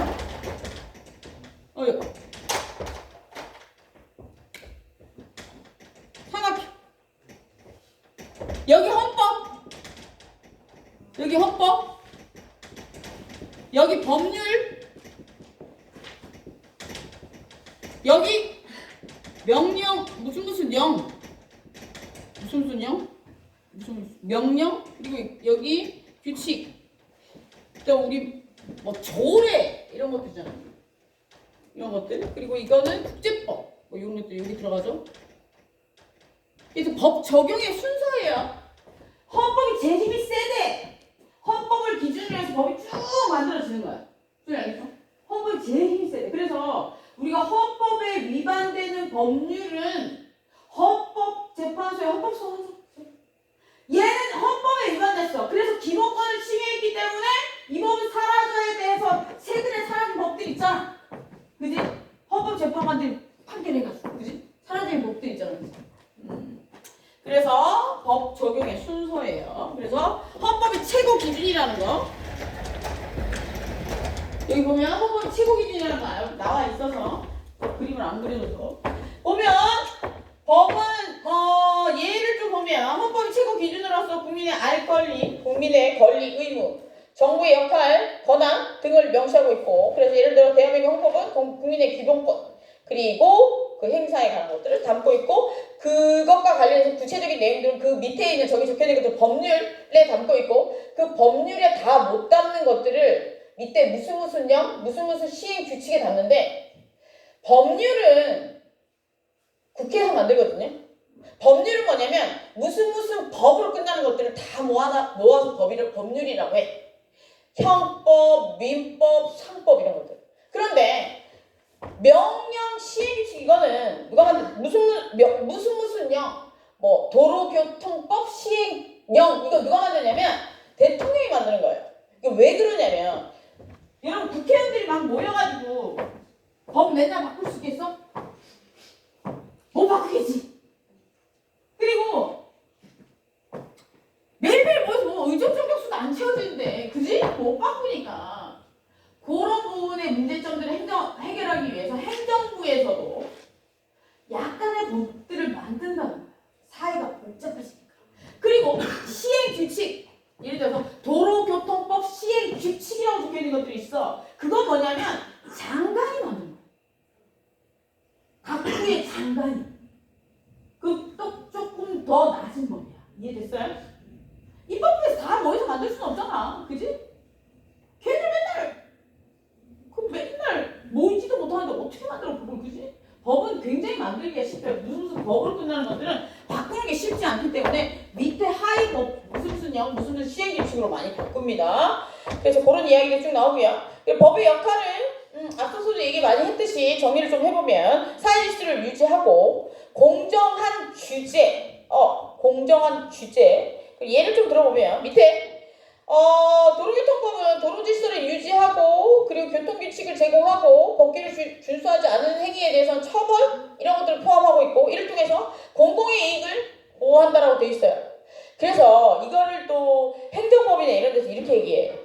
삼각형. 여기 헌법, 여기 법률, 여기 명령, 무슨 영, 무슨 명령, 그리고 여기 규칙, 또 우리 뭐 조례 이런 것도 있잖아. 이런 것들. 그리고 이거는 국제법, 뭐 이런 것도 여기 들어가죠. 그래서 법 적용의 순서예요. 헌법이 제일 힘이 세대. 헌법을 기준으로 해서 법이 쭉 만들어지는 거야. 무슨 알겠어? 헌법이 제일 힘이 세대. 그래서 우리가 헌법에 위반되는 법률은 헌법재판소에 헌법소원서. 얘는 헌법에 위반됐어. 그래서 기본권을 침해했기 때문에 이 법은 사라져야 돼서 최근에 사라진 법들 있잖아. 그지? 헌법재판관들이 판결해가지고. 그지? 사라진 법들 있잖아. 그지? 그래서 법 적용의 순서예요. 그래서 헌법이 최고 기준이라는 거. 여기 보면 헌법이 최고 기준이라는 거 나와 있어서 그림을 안 그려줘서 보면 법은 예를 좀 보면 헌법이 최고 기준으로서 국민의 알 권리, 국민의 권리, 의무, 정부의 역할, 권한 등을 명시하고 있고 그래서 예를 들어 대한민국 헌법은 국민의 기본권 그리고 그 행사에 관한 것들을 담고 있고 그것과 관련해서 구체적인 내용들은 그 밑에 있는 저기 적혀있는 것들 법률에 담고 있고 그 법률에 다 못 담는 것들을 밑에 무슨 령, 무슨 시행 규칙에 담는데 법률은 국회에서 만들거든요. 법률은 뭐냐면 무슨 법으로 끝나는 것들을 다 모아서 법률이라고 해. 형법, 민법, 상법 이런 것들. 그런데 명령 시행규칙 이거는 누가 만든 무슨 령, 뭐 도로교통법 시행령 이거 누가 만드냐면 대통령이 만드는 거예요. 이거 왜 그러냐면 여러분 국회의원들이 막 모여가지고 법 맨날 바꿀 수 있겠어? 못 바꾸겠지. 그리고 매일매일 모여서 뭐 의정 정격수도 안 채워지는데 그지? 못 바꾸니까 그런 부분의 문제점들을 해결하기 위해서 행정부에서도 약간의 법들을 만든다는 거야. 사회가 복잡해지니까. 그리고 시행규칙 예를 들어서 도로교통법 시행규칙이라고 적혀있는 것들이 있어. 그건 뭐냐면 장관이 만든 거야. 각부의 장관이. 또 조금 더 낮은 법이야. 이해됐어요? 입법부에서 다 모여서 만들 수는 없잖아. 그지? 걔들 맨날 모이지도 못하는데 어떻게 만들어 그걸. 그지? 법은 굉장히 만들기가 쉽대요. 무슨 법으로 끝나는 것들은 바꾸는 게 쉽지 않기 때문에 밑에 하위 법 무슨 시행규칙으로 많이 바꿉니다. 그래서 그런 이야기가 쭉 나오고요. 법의 역할을 앞서서도 얘기 많이 했듯이 정리를 좀 해보면 사회 질서를 유지하고 공정한 규제 예를 좀 들어보면 밑에 도로교통법은 도로 질서를 유지하고 그리고 교통규칙을 제공하고 법규를 준수하지 않은 행위에 대해서는 처벌 이런 것들을 포함하고 있고 이를 통해서 공공의 이익을 보호한다라고 되어 있어요. 그래서 이거를 또 행정법이나 이런 데서 이렇게 얘기해.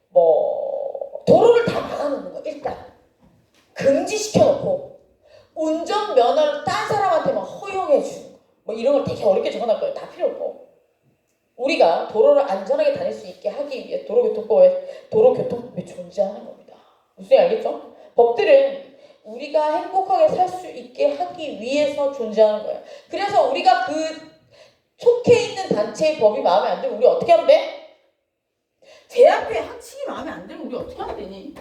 뭐 도로를 다 막아놓는 거 일단 금지시켜놓고 운전면허를 딴 사람한테만 허용해 주는 거. 뭐 이런 걸 되게 어렵게 적어놓을 거예요. 다 필요 없고. 우리가 도로를 안전하게 다닐 수 있게 하기 위해 도로교통법이 존재하는 겁니다. 무슨 얘기 알겠죠? 법들은 우리가 행복하게 살 수 있게 하기 위해서 존재하는 거예요. 그래서 우리가 그 속해 있는 단체의 법이 마음에 안 들면 우리 어떻게 하면 돼? 제 학교의 학칙이 마음에 안 들면 우리 어떻게 하면 되니?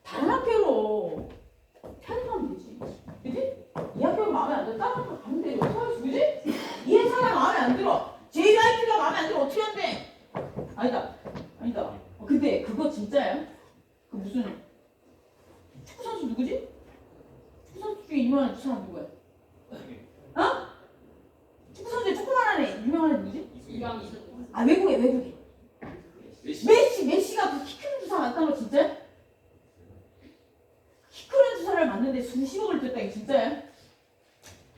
다른 학교로 편입하면 되지. 그지? 이 학교가 마음에 안 들어 다른 학교로 가면 되지. 어떻게 하지? 그지? 이 회사가 마음에 안 들어. JYP가 마음에 안 들어 어떻게 한대? 아니다. 근데 그거 진짜야? 그 무슨 축구 선수 누구지? 축구 선수 중에 유명한 사람 누구야? 어? 축구 선수에 조그만 하네 유명한 애 누구지? 아 외국에. 메시가 그 키 크는 주사 맞다는 거 진짜야? 키 크는 주사를 맞는데 수십억을 들였다 이게 진짜야?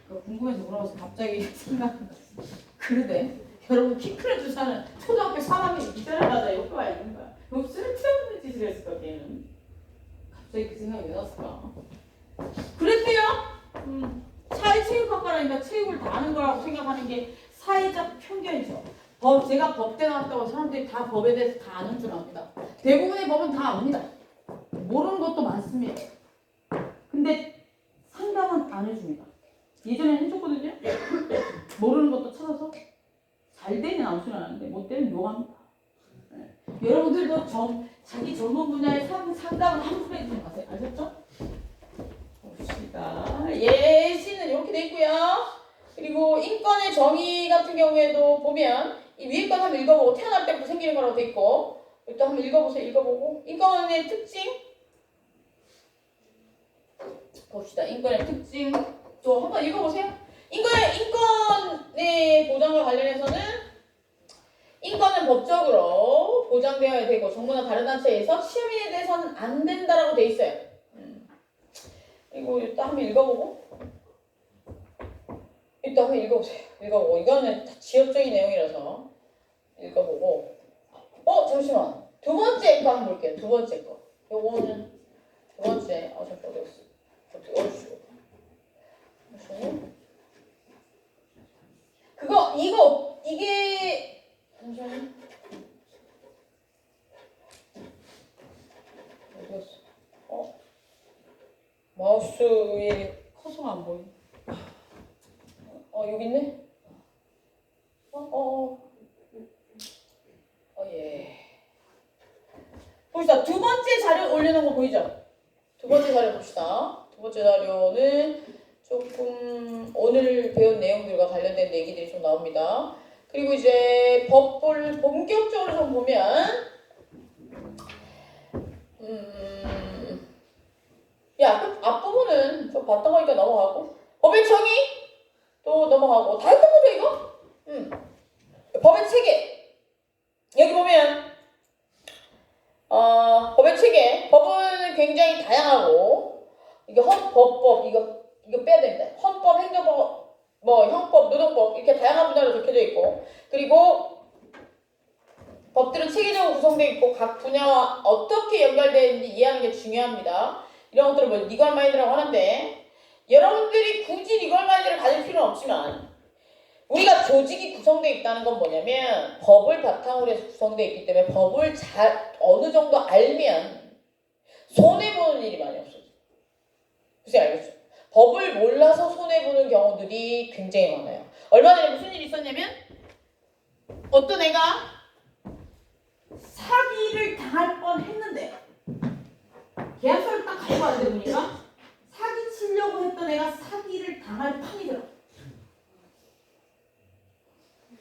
그거 궁금해서 물어봐서 갑자기 생각난다. 그러대. 여러분 키 크는 주사는 초등학교 3학년이 기다려 맞아 효과가 있는 거야. 너무 쓸데없는 짓을 했을까 걔는. 갑자기 그 생각이 왜 났을까? 그랬대요. 사회체육학과라니까 체육을 다 아는 거라고 생각하는 게 사회적 편견이죠. 제가 법대 나왔다고 사람들이 다 법에 대해서 다 아는 줄 압니다. 대부분의 법은 다 압니다. 모르는 것도 많습니다. 근데 상담은 안 해줍니다. 예전에 해줬거든요. 모르는 것도 찾아서 잘 되면 아무 소리 안 하는데 못 되면 욕합니다. 네. 여러분들도 자기 전문 분야의 상담은 함부로 해주지 마세요. 아셨죠? 봅시다. 예시는 이렇게 돼 있고요. 그리고 인권의 정의 같은 경우에도 보면 이 위에 건 한번 읽어보고 태어날 때부터 생기는 거라고 돼 있고 또 한번 읽어보세요. 읽어보고 인권의 특징 봅시다. 인권의 특징 저 한번 읽어보세요. 인권의 보장과 관련해서는 인권은 법적으로 보장되어야 되고 정부나 다른 단체에서 시민에 대해서는 안 된다라고 돼 있어요. 그리고 일단 한번 읽어보고 읽어보고 이거는 다 지역적인 내용이라서 읽어보고 잠시만 두 번째 거 한번 볼게요. 두 번째 거 요거는 두 번째 잠깐 어디 갔어? 이게 잠시만요. 어디 갔어? 마우스 위에 커서가 안 보이네. 여기 있네? 예. 봅시다. 두 번째 자료 올려놓은 거 보이죠? 두 번째 자료 봅시다. 두 번째 자료는 조금 오늘 배운 내용들과 관련된 얘기들이 좀 나옵니다. 그리고 이제 법을 본격적으로 좀 보면 앞부분은 좀 봤던 거니까 넘어가고 법의 정의 또 넘어가고 다 했던 거죠 이거? 법의 체계 여기 보면 법의 체계 법은 굉장히 다양하고 이게 헌법법 이거 빼야 됩니다. 헌법, 행정법, 형법, 노동법 이렇게 다양한 분야로 적혀져 있고 그리고 법들은 체계적으로 구성되어 있고 각 분야와 어떻게 연결되어 있는지 이해하는 게 중요합니다. 이런 것들을 리걸 마인드라고 하는데 여러분들이 굳이 리걸 마인드를 가질 필요는 없지만 우리가 조직이 구성되어 있다는 건 뭐냐면 법을 바탕으로 해서 구성되어 있기 때문에 법을 어느 정도 알면 손해보는 일이 많이 없어요. 무슨 알겠죠? 법을 몰라서 손해보는 경우들이 굉장히 많아요. 얼마 전에 무슨 일이 있었냐면 어떤 애가 사기를 당할 뻔했는데 계약서를 딱 가지고 왔는데 보니까 사기 치려고 했던 애가 사기를 당할 판이더라.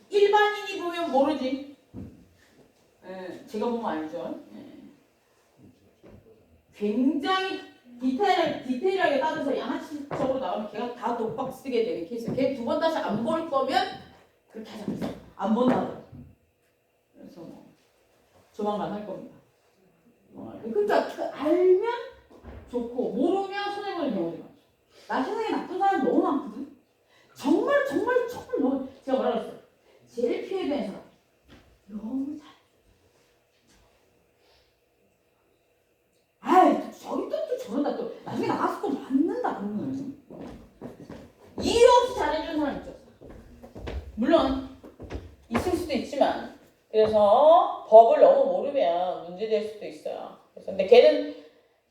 일반인이 보면 모르지. 제가 보면 알죠. 굉장히 디테일하게 따져서 양아치적으로 나오면 걔가 다 독박 쓰게 되는 케이스. 걔 두 번 다시 안 볼 거면 그렇게 하지 않았어. 안 본다고. 벌써 뭐 조만간 할 겁니다. 그러니까 그 알면 좋고 모르면 손해보는 경우들이 많죠. 나 세상에 나쁜 사람 너무 많거든. 정말 너무 제가 뭐라 그랬어요? 제일 피해야 되는 사람 너무 잘. 아이 저기 또 저런다 또 나중에 나가서 또 맞는다 그러면 이유 없이 잘해주는 사람 있죠. 물론 있을 수도 있지만 그래서 법을 너무 모르면 문제될 수도 있어요. 그래서 근데 걔는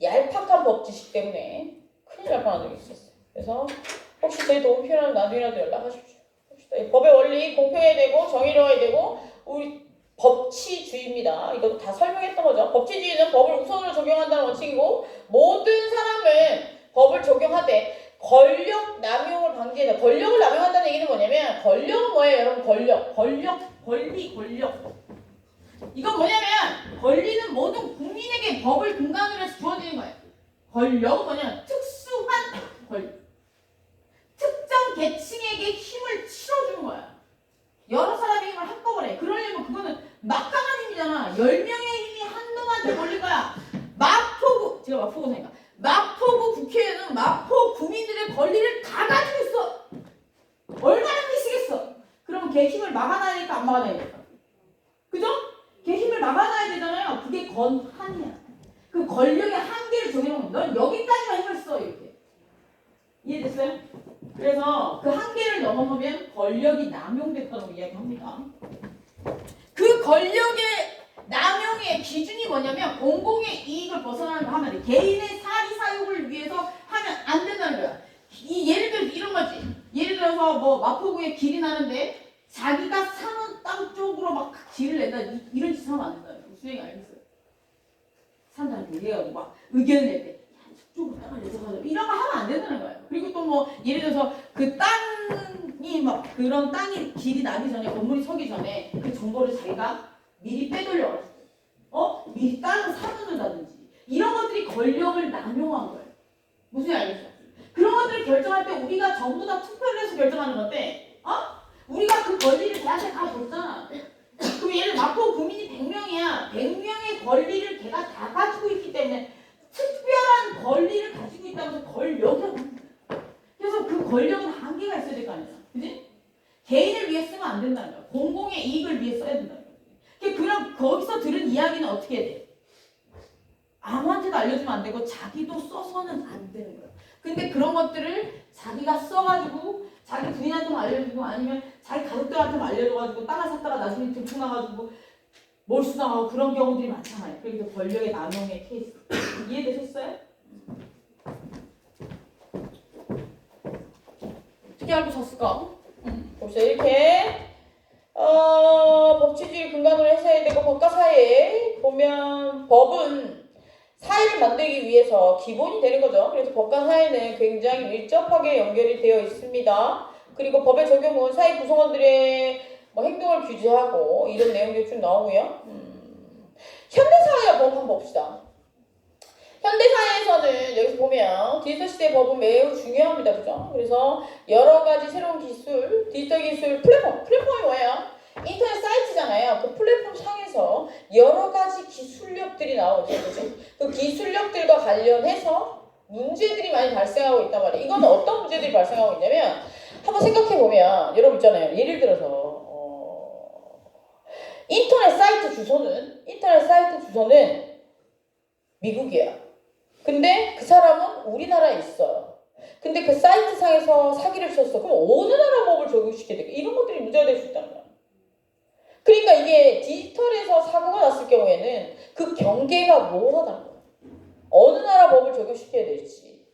얄팍한 법 지식 때문에 큰일 날 뻔한 적이 있었어요. 그래서 혹시 제 도움 필요하면 나중에라도 연락하십시오. 이 법의 원리 공평해야 되고 정의로워야 되고 우리 법치주의입니다. 이것도 다 설명했던 거죠. 법치주의는 법을 우선으로 적용한다는 원칙이고 모든 사람은 법을 적용하되 권력 남용을 방지해야. 권력을 남용한다는 얘기는 뭐냐면 권력은 뭐예요 여러분? 권력 이건 뭐냐면 권리는 모든 국민에게 법을 근간으로 해서 주어지는 거예요. 권력은 뭐냐면 특수한 권리 특정 계층에게 힘을 실어주는 거야. 여러 사람의 힘을 한꺼번에 해. 그러려면 그거는 막강한 힘이잖아. 10명의 힘이 한 놈한테 몰릴 거야. 마포구 제가 마포구니까 마포구 국회에는 마포 구민들의 권리를 다 가지고 있어. 얼마나 미치겠어. 그러면 걔 힘을 막아놔야 되니까 안 막아놔야 되니까. 그죠? 걔 힘을 막아놔야 되잖아요. 그게 권한이야. 그 권력의 한계를 정해놓으면 넌 여기까지만 힘을 써 이렇게. 이해됐어요? 그래서 그 한계를 넘어서면 권력이 남용됐다고 이야기합니다. 그 권력의 남용의 기준이 뭐냐면 공공의 이익을 벗어나는 거 하면 돼. 개인의 사리 사욕을 위해서 하면 안 된다는 거야. 예를 들어서 이런 거지. 예를 들어서 뭐 마포구에 길이 나는데 자기가 사는 땅 쪽으로 막 길을 낸다. 이런 짓 하면 안 된다는 거야. 수행이 알겠어요? 사는 사람들 얘기하고 막 의견을 낼 때 저쪽으로 땅을 내서 가자. 이런 거 하면 안 된다는 거예요. 그리고 또 뭐 예를 들어서 그 땅이 막 그런 땅이 길이 나기 전에 건물이 서기 전에 그 정보를 자기가 미리 빼돌려가지고 미리 땅을 사놓는다든지 이런 것들이 권력을 남용한 거예요. 무슨 말인지 알겠어요? 그런 것들을 결정할 때 우리가 전부 다 투표를 해서 결정하는 건데 우리가 그 권리를 걔한테 다 줬잖아. 그럼 얘는 마포 구민이 100명이야. 100명의 권리를 걔가 다 가지고 있기 때문에 특별한 권리를 가지고 있다면서 권력이라고 합니다. 그래서 그 권력은 한계가 있어야 될 거 아니야. 그지? 개인을 위해 쓰면 안 된다는 거야. 공공의 이익을 위해 써야 된다는 거야. 그럼 거기서 들은 이야기는 어떻게 해야 돼? 아무한테도 알려주면 안 되고 자기도 써서는 안 되는 거야. 근데 그런 것들을 자기가 써가지고 자기 부인한테만 알려주고 아니면 자기 가족들한테만 알려줘가지고 땅을 샀다가 나중에 들통나가지고 몰수당하고 그런 경우들이 많잖아요. 그래서 권력의 남용의 케이스. 이해되셨어요? 어떻게 알고 졌을까? 보세요. 이렇게 법치주의 근간으로 해석해야 되고 법과 사회 보면 법은 사회를 만들기 위해서 기본이 되는 거죠. 그래서 법과 사회는 굉장히 밀접하게 연결이 되어 있습니다. 그리고 법의 적용은 사회 구성원들의 행동을 규제하고 이런 내용들이 쭉 나오고요. 현대사회와 법 한번 봅시다. 현대사회에서는 여기서 보면 디지털 시대의 법은 매우 중요합니다. 그죠? 그래서 여러 가지 새로운 기술, 디지털 기술, 플랫폼이 뭐예요? 인터넷 사이트잖아요. 그 플랫폼 상에서 여러 가지 기술력들이 나오죠. 그죠? 그 기술력들과 관련해서 문제들이 많이 발생하고 있단 말이에요. 이거는 어떤 문제들이 발생하고 있냐면 한번 생각해보면 여러분 있잖아요. 예를 들어서 인터넷 사이트 주소는 미국이에요. 근데 그 사람은 우리나라에 있어요. 근데 그 사이트 상에서 사기를 쳤어. 그럼 어느 나라 법을 적용시켜야 될까? 이런 것들이 문제가 될 수 있다는 거야. 그러니까 이게 디지털에서 사고가 났을 경우에는 그 경계가 모호하다는 거야. 어느 나라 법을 적용시켜야 될지.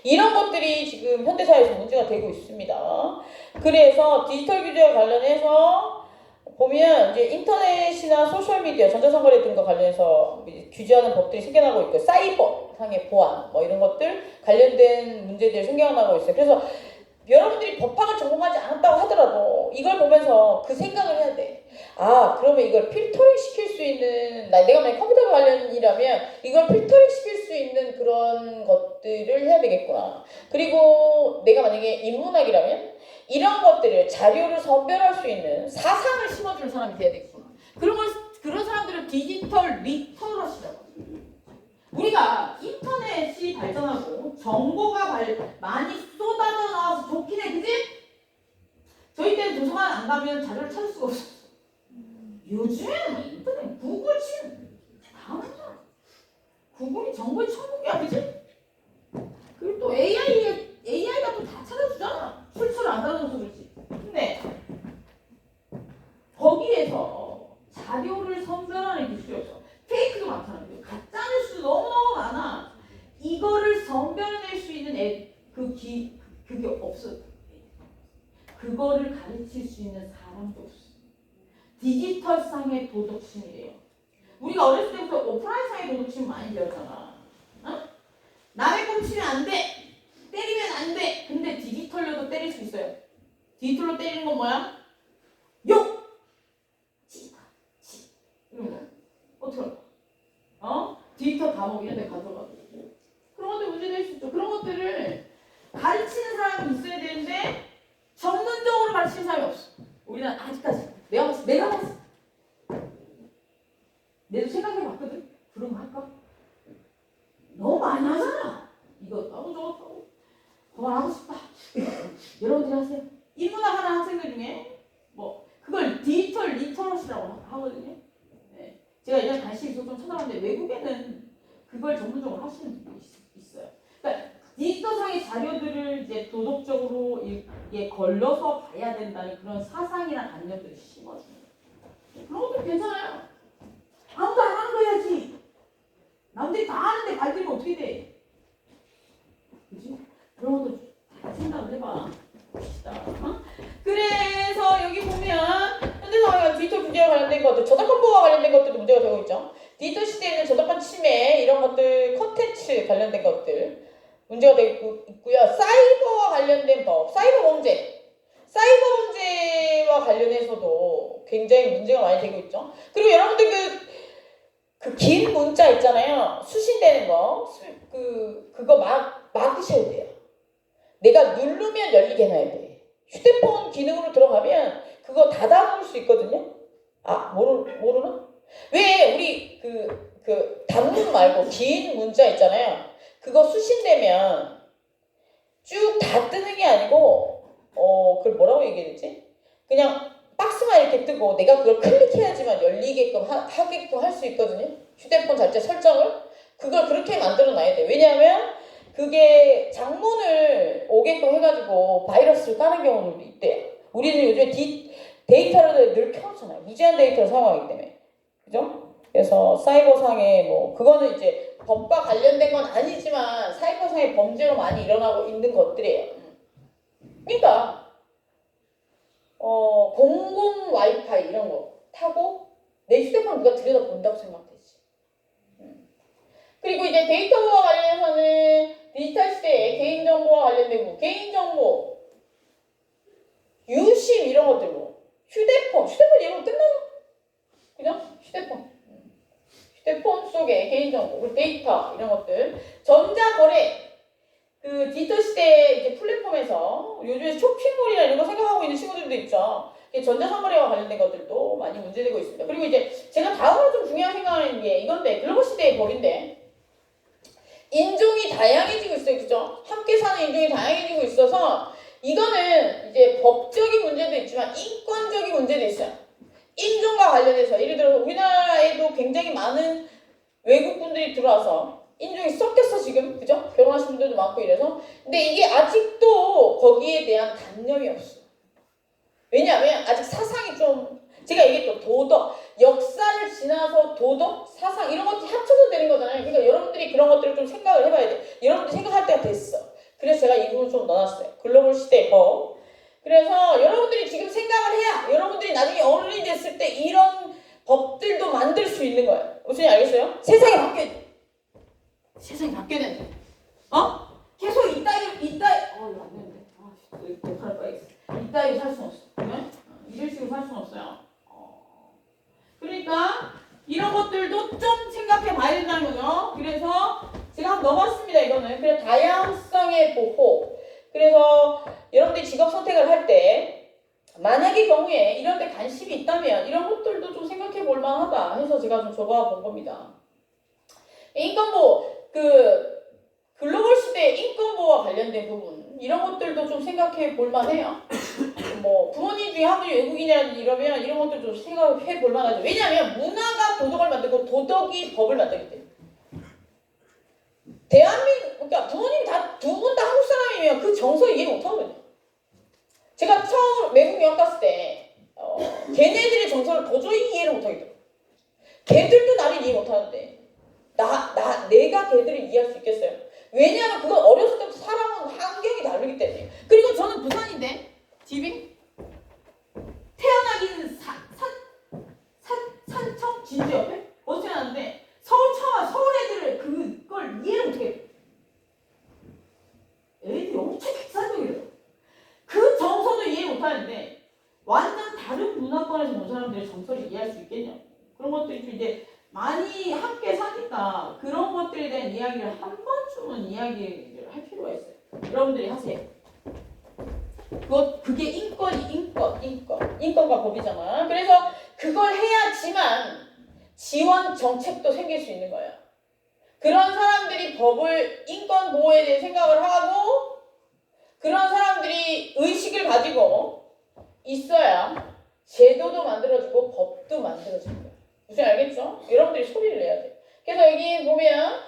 이런 것들이 지금 현대사회에서 문제가 되고 있습니다. 그래서 디지털 규제와 관련해서 보면 이제 인터넷이나 소셜미디어, 전자상거래 등과 관련해서 규제하는 법들이 생겨나고 있고 사이버 상의 보안 이런 것들 관련된 문제들이 생겨나고 있어요. 그래서 여러분들이 법학을 전공하지 않았다고 하더라도 이걸 보면서 그 생각을 해야 돼. 그러면 이걸 필터링 시킬 수 있는 내가 만약 컴퓨터 관련이라면 이걸 필터링 시킬 수 있는 그런 것들을 해야 되겠구나. 그리고 내가 만약에 인문학이라면 이런 것들을 자료를 선별할 수 있는 사상을 심어주는 사람이 돼야 되겠구나. 그런 걸 디지털 리터러시라고. 우리가 인터넷이 발전하고 정보가 많이 쏟아져 나와서 좋긴 해, 그지? 저희 때는 도서관 안 가면 자료를 찾을 수가 없었어. 요즘에는 인터넷 구글 치면 다 나와. 구글이 정보의 천국이야, 그지? 그리고 또 AI가 또 다 찾아주잖아. 출처를 안 알아줘서 그렇지. 근데 거기에서 자료를 선별하는 기술이 없어. 페이크도 많잖아. 가짜 뉴스 너무너무 많아. 이거를 선별해낼 수 있는 그게 없어. 그거를 가르칠 수 있는 사람도 없어. 디지털상의 도덕심이래요. 우리가 어렸을 때부터 오프라인상의 도덕심 많이 배웠잖아. 어? 남의 꼼치면 안 돼. 때리면 안 돼. 근데 디지털로도 때릴 수 있어요. 디지털로 때리는 건 뭐야? 욕! 이런 거. 어떻게 할까? 디지털 감옥 이런 데 가져가고. 그런 것들 문제될 수 있죠. 그런 것들을 가르치는 사람이 있어야 되는데 전문적으로 가르치는 사람이 없어. 우리는 아직까지 내가 봤어. 내도 생각해봤거든. 그런 거 할까? 너무 많이 하잖아. 이거 나도 저거 하고 그만하고 싶다. 여러분들이 하세요. 인문학 하는 학생들 중에 뭐 그걸 디지털 리터러시라고 하거든요. 네. 제가 예전에 관심 있어서 좀 찾아봤는데 외국에는 그걸 전문적으로 하시는 분이 있어요. 그러니까 디지털상의 자료들을 이제 도덕적으로 이게 걸러서 봐야 된다는 그런 사상이나 관념들을 심어주는 거예요. 그런 것도 괜찮아요. 아무도 안 하는 거 해야지. 남들이 다 하는데 발들면 어떻게 돼? 그치? 그런 것도 잘 생각을 해봐. 봅시다. 그래서 여기 보면 현대 상황과 디지털 규제와 관련된 것들, 저작권 보호와 관련된 것들도 문제가 되고 있죠. 디지털 시대에는 저작권 침해 이런 것들, 컨텐츠 관련된 것들 문제가 되고 있고요. 사이버와 관련된 법, 사이버 범죄와 관련해서도 굉장히 문제가 많이 되고 있죠. 그리고 여러분들 그 긴 문자 있잖아요. 수신되는 거, 그거 막으셔야 돼요. 내가 누르면 열리게 해놔야 돼. 휴대폰 기능으로 들어가면 그거 닫아놓을 수 있거든요. 아, 모르나? 왜 우리 그 단문 말고 긴 문자 있잖아요. 그거 수신되면 쭉 다 뜨는 게 아니고 그걸 뭐라고 얘기해야 되지? 그냥 박스만 이렇게 뜨고 내가 그걸 클릭해야지만 열리게끔 하게끔 할 수 있거든요. 휴대폰 자체 설정을 그걸 그렇게 만들어 놔야 돼. 왜냐하면 그게 장문을 오게끔 해가지고 바이러스를 까는 경우도 있대요. 우리는 요즘에 데이터를 늘 켜놓잖아요. 무제한 데이터를 사용하기 때문에. 그죠? 그래서 사이버상의 그거는 이제 법과 관련된 건 아니지만 사이버상의 범죄로 많이 일어나고 있는 것들이에요. 그러니까 공공 와이파이 이런 거 타고 내 휴대폰 누가 들여다본다고 생각되지. 그리고 이제 데이터와 관련해서는 디지털 시대에 개인정보와 관련되고 개인정보, 유심 이런 것들 휴대폰 이런 거 끝나죠? 그죠? 휴대폰 속에 개인정보, 그리고 데이터 이런 것들, 전자거래 그 디지털 시대 이제 플랫폼에서 요즘에 쇼핑몰이나 이런 거 생각하고 있는 친구들도 있죠. 전자상거래와 관련된 것들도 많이 문제되고 있습니다. 그리고 이제 제가 다음으로 좀 중요한 생각하는 게 이건데 글로벌 시대의 법인데 인종이 다양해지고 있어요. 그죠? 함께 사는 인종이 다양해지고 있어서 이거는 이제 법적인 문제도 있지만 인권적인 문제도 있어요. 인종과 관련해서 예를 들어서 우리나라에도 굉장히 많은 외국분들이 들어와서 인종이 섞였어 지금. 그죠? 결혼하신 분들도 많고 이래서. 근데 이게 아직도 거기에 대한 단념이 없어. 왜냐하면 아직 사상이 좀 제가 얘기했던 도덕, 역사를 지나서 도덕, 사상 이런 것들이 합쳐서 되는 거잖아요. 그러니까 여러분들이 그런 것들을 좀 생각을 해봐야 돼. 여러분들이 생각할 때가 됐어. 그래서 제가 이 부분을 좀 넣어놨어요. 글로벌 시대의 법. 그래서 여러분들이 지금 생각을 해야 여러분들이 나중에 어른이 됐을 때 이런 법들도 만들 수 있는 거예요. 무슨 얘기 알겠어요? 세상이 바뀌어야 돼. 세상이 바뀌어야 된다. 계속 이거 안 되는데. 이거 팔 빠야겠어. 이따위로 살 수는 없어. 네? 이런 식으로 살 수는 없어요. 그러니까 이런 것들도 좀 생각해 봐야 된다는 거죠. 그래서 제가 한번 넣어봤습니다. 이거는. 그래서 다양성의 보호. 그래서 여러분들이 직업 선택을 할 때 만약의 경우에 이런 데 관심이 있다면 이런 것들도 좀 생각해 생각해 볼 만하다 해서 제가 좀 적어 본 겁니다. 인권보호, 글로벌 시대의 인권보호와 관련된 부분, 이런 것들도 좀 생각해 볼 만해요. 뭐, 부모님 중에 한 분이 외국인이라든지 이러면 이런 것들 좀 생각해 볼 만하죠. 왜냐하면 문화가 도덕을 만들고 도덕이 법을 만들기 때문에. 그러니까 부모님이 다 두 분 다 한국 사람이면 그 정서를 이해 못 하거든요. 제가 처음 외국 유학 갔을 때, 걔네들의 정서를 도저히 이해를 못 하겠더라고요. 걔들도 나를 이해 못 하는데, 내가 걔들을 이해할 수 있겠어요? 왜냐하면 그건 어렸을 때부터 살아온 환경이 다르기 때문에. 그리고 저는 부산인데, 집이 태어나기는 산청 진주 옆에 어떻게 하는데 서울 애들을 그걸 이해를 못해. 애들이 엄청 객관적이래요. 그 정서도 이해 못하는데 완전 다른 문화권에서 온 사람들의 정서를 이해할 수 있겠냐? 그런 것들이 좀 이제 많이 함께 사니까 그런 것들에 대한 이야기를 한 번쯤은 이야기를 할 필요가 있어요. 여러분들이 하세요. 그게 인권과 법이잖아. 그래서 그걸 해야지만 지원 정책도 생길 수 있는 거예요. 그런 사람들이 인권 보호에 대해 생각을 하고 그런 사람들이 의식을 가지고 있어야 제도도 만들어지고 법도 만들어질 거예요. 무슨 알겠죠? 여러분들이 소리를 내야 돼. 그래서 여기 보면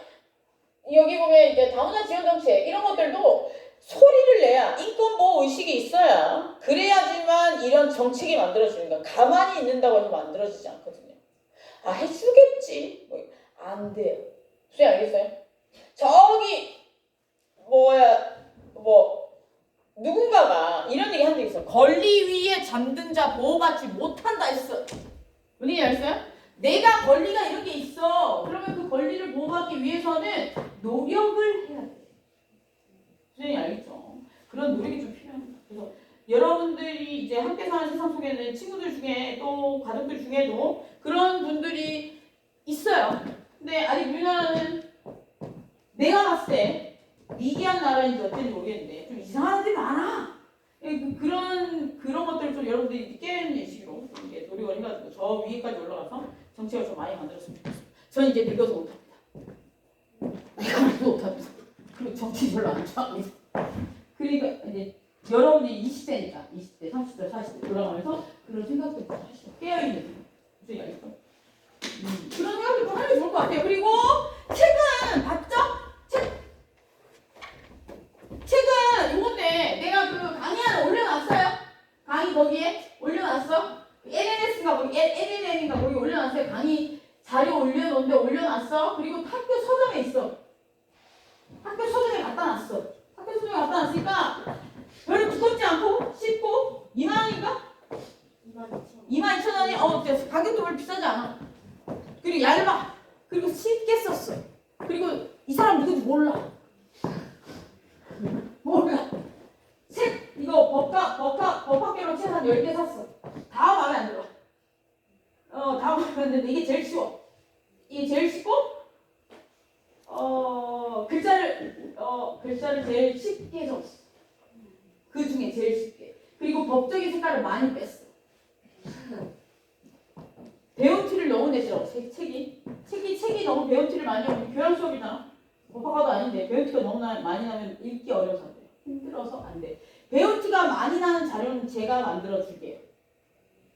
이제 다문화 지원 정책 이런 것들도 소리를 내야 인권보호 의식이 있어야 그래야지만 이런 정책이 만들어지는 거야. 가만히 있는다고 해서 만들어지지 않거든요. 해주겠지. 안 돼요. 무슨 알겠어요? 저기 누군가가 이런 얘기 한 적 있어. 권리 위에 잠든 자 보호받지 못한다 했어. 무슨 얘기 알겠어요? 내가 권리가 이런 게 있어. 그러면 그 권리를 보호받기 위해서는 노력을 해야 돼. 무슨 얘기 알겠죠? 그런 노력이 좀 필요합니다. 그래서 여러분들이 이제 함께 사는 세상 속에는 친구들 중에 또 가족들 중에도 그런 분들이 있어요. 근데 아직 우리나라는 내가 봤을 때 미개한 나라인지 어쩐지 모르겠는데 좀 이상한 애들이 많아. 그런 것들을 좀 여러분들이 깨는 식으로 좀 이렇게 노력을 해가지고 저 위에까지 올라가서 정책을 좀 많이 만들었으면 좋겠어요. 저는 이제 늙어서 못합니다. 내가 못합니다. 그리고 정치 별로 안 좋아합니다. 그러니까 이제 여러분들이 20대니까 20대, 30대, 40대 돌아가면서 그런 생각도 좀 하시죠. 깨어있는 무슨 알겠어? 그런 생각도 좀 하면 좋을 것 같아요. 그리고 책은 봤죠? 책은 요건데 내가 그 강의 하나 올려놨어요. 강의 거기에 올려놨어. LNS인가 거기 LNN인가 거기 올려놨어요. 강의 자료 올려놨어. 그리고 학교 서점에 있어. 학교 서점에 갖다 놨어. 학교 서점에 갖다 놨으니까 별로 두껍지 않고 쉽고 2만원인가? 22,000원이 가격도 별로 비싸지 않아. 그리고 얇아. 그리고 쉽게 썼어. 그리고 이 사람 누군지 몰라. 책 이거 법학개론 책 한 10개 샀어. 다 마음에 안 들어. 다 마음에 안 드는데 이게 제일 쉬워. 이게 제일 쉽고 글자를 제일 쉽게 적었어. 그 중에 제일 쉽게. 그리고 법적인 색깔을 많이 뺐어. 배운티를 너무 내시라고 책이 너무 배운티를 많이 하면 교양 수업이잖아. 법학과도 아닌데 배운티가 너무 많이 나면 읽기 어려워서 안 돼. 힘들어서 안 돼. 배운티가 많이 나는 자료는 제가 만들어 줄게요.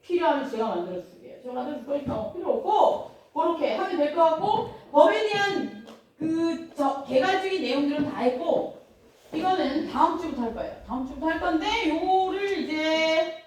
필요하면 제가 만들어 줄게요. 제가 만들어 줄 거니까 필요 없고 그렇게 하면 될 것 같고 법에 대한 개괄적인 내용들은 다 했고 이거는 다음 주부터 할 거예요. 다음 주부터 할 건데 요거를 이제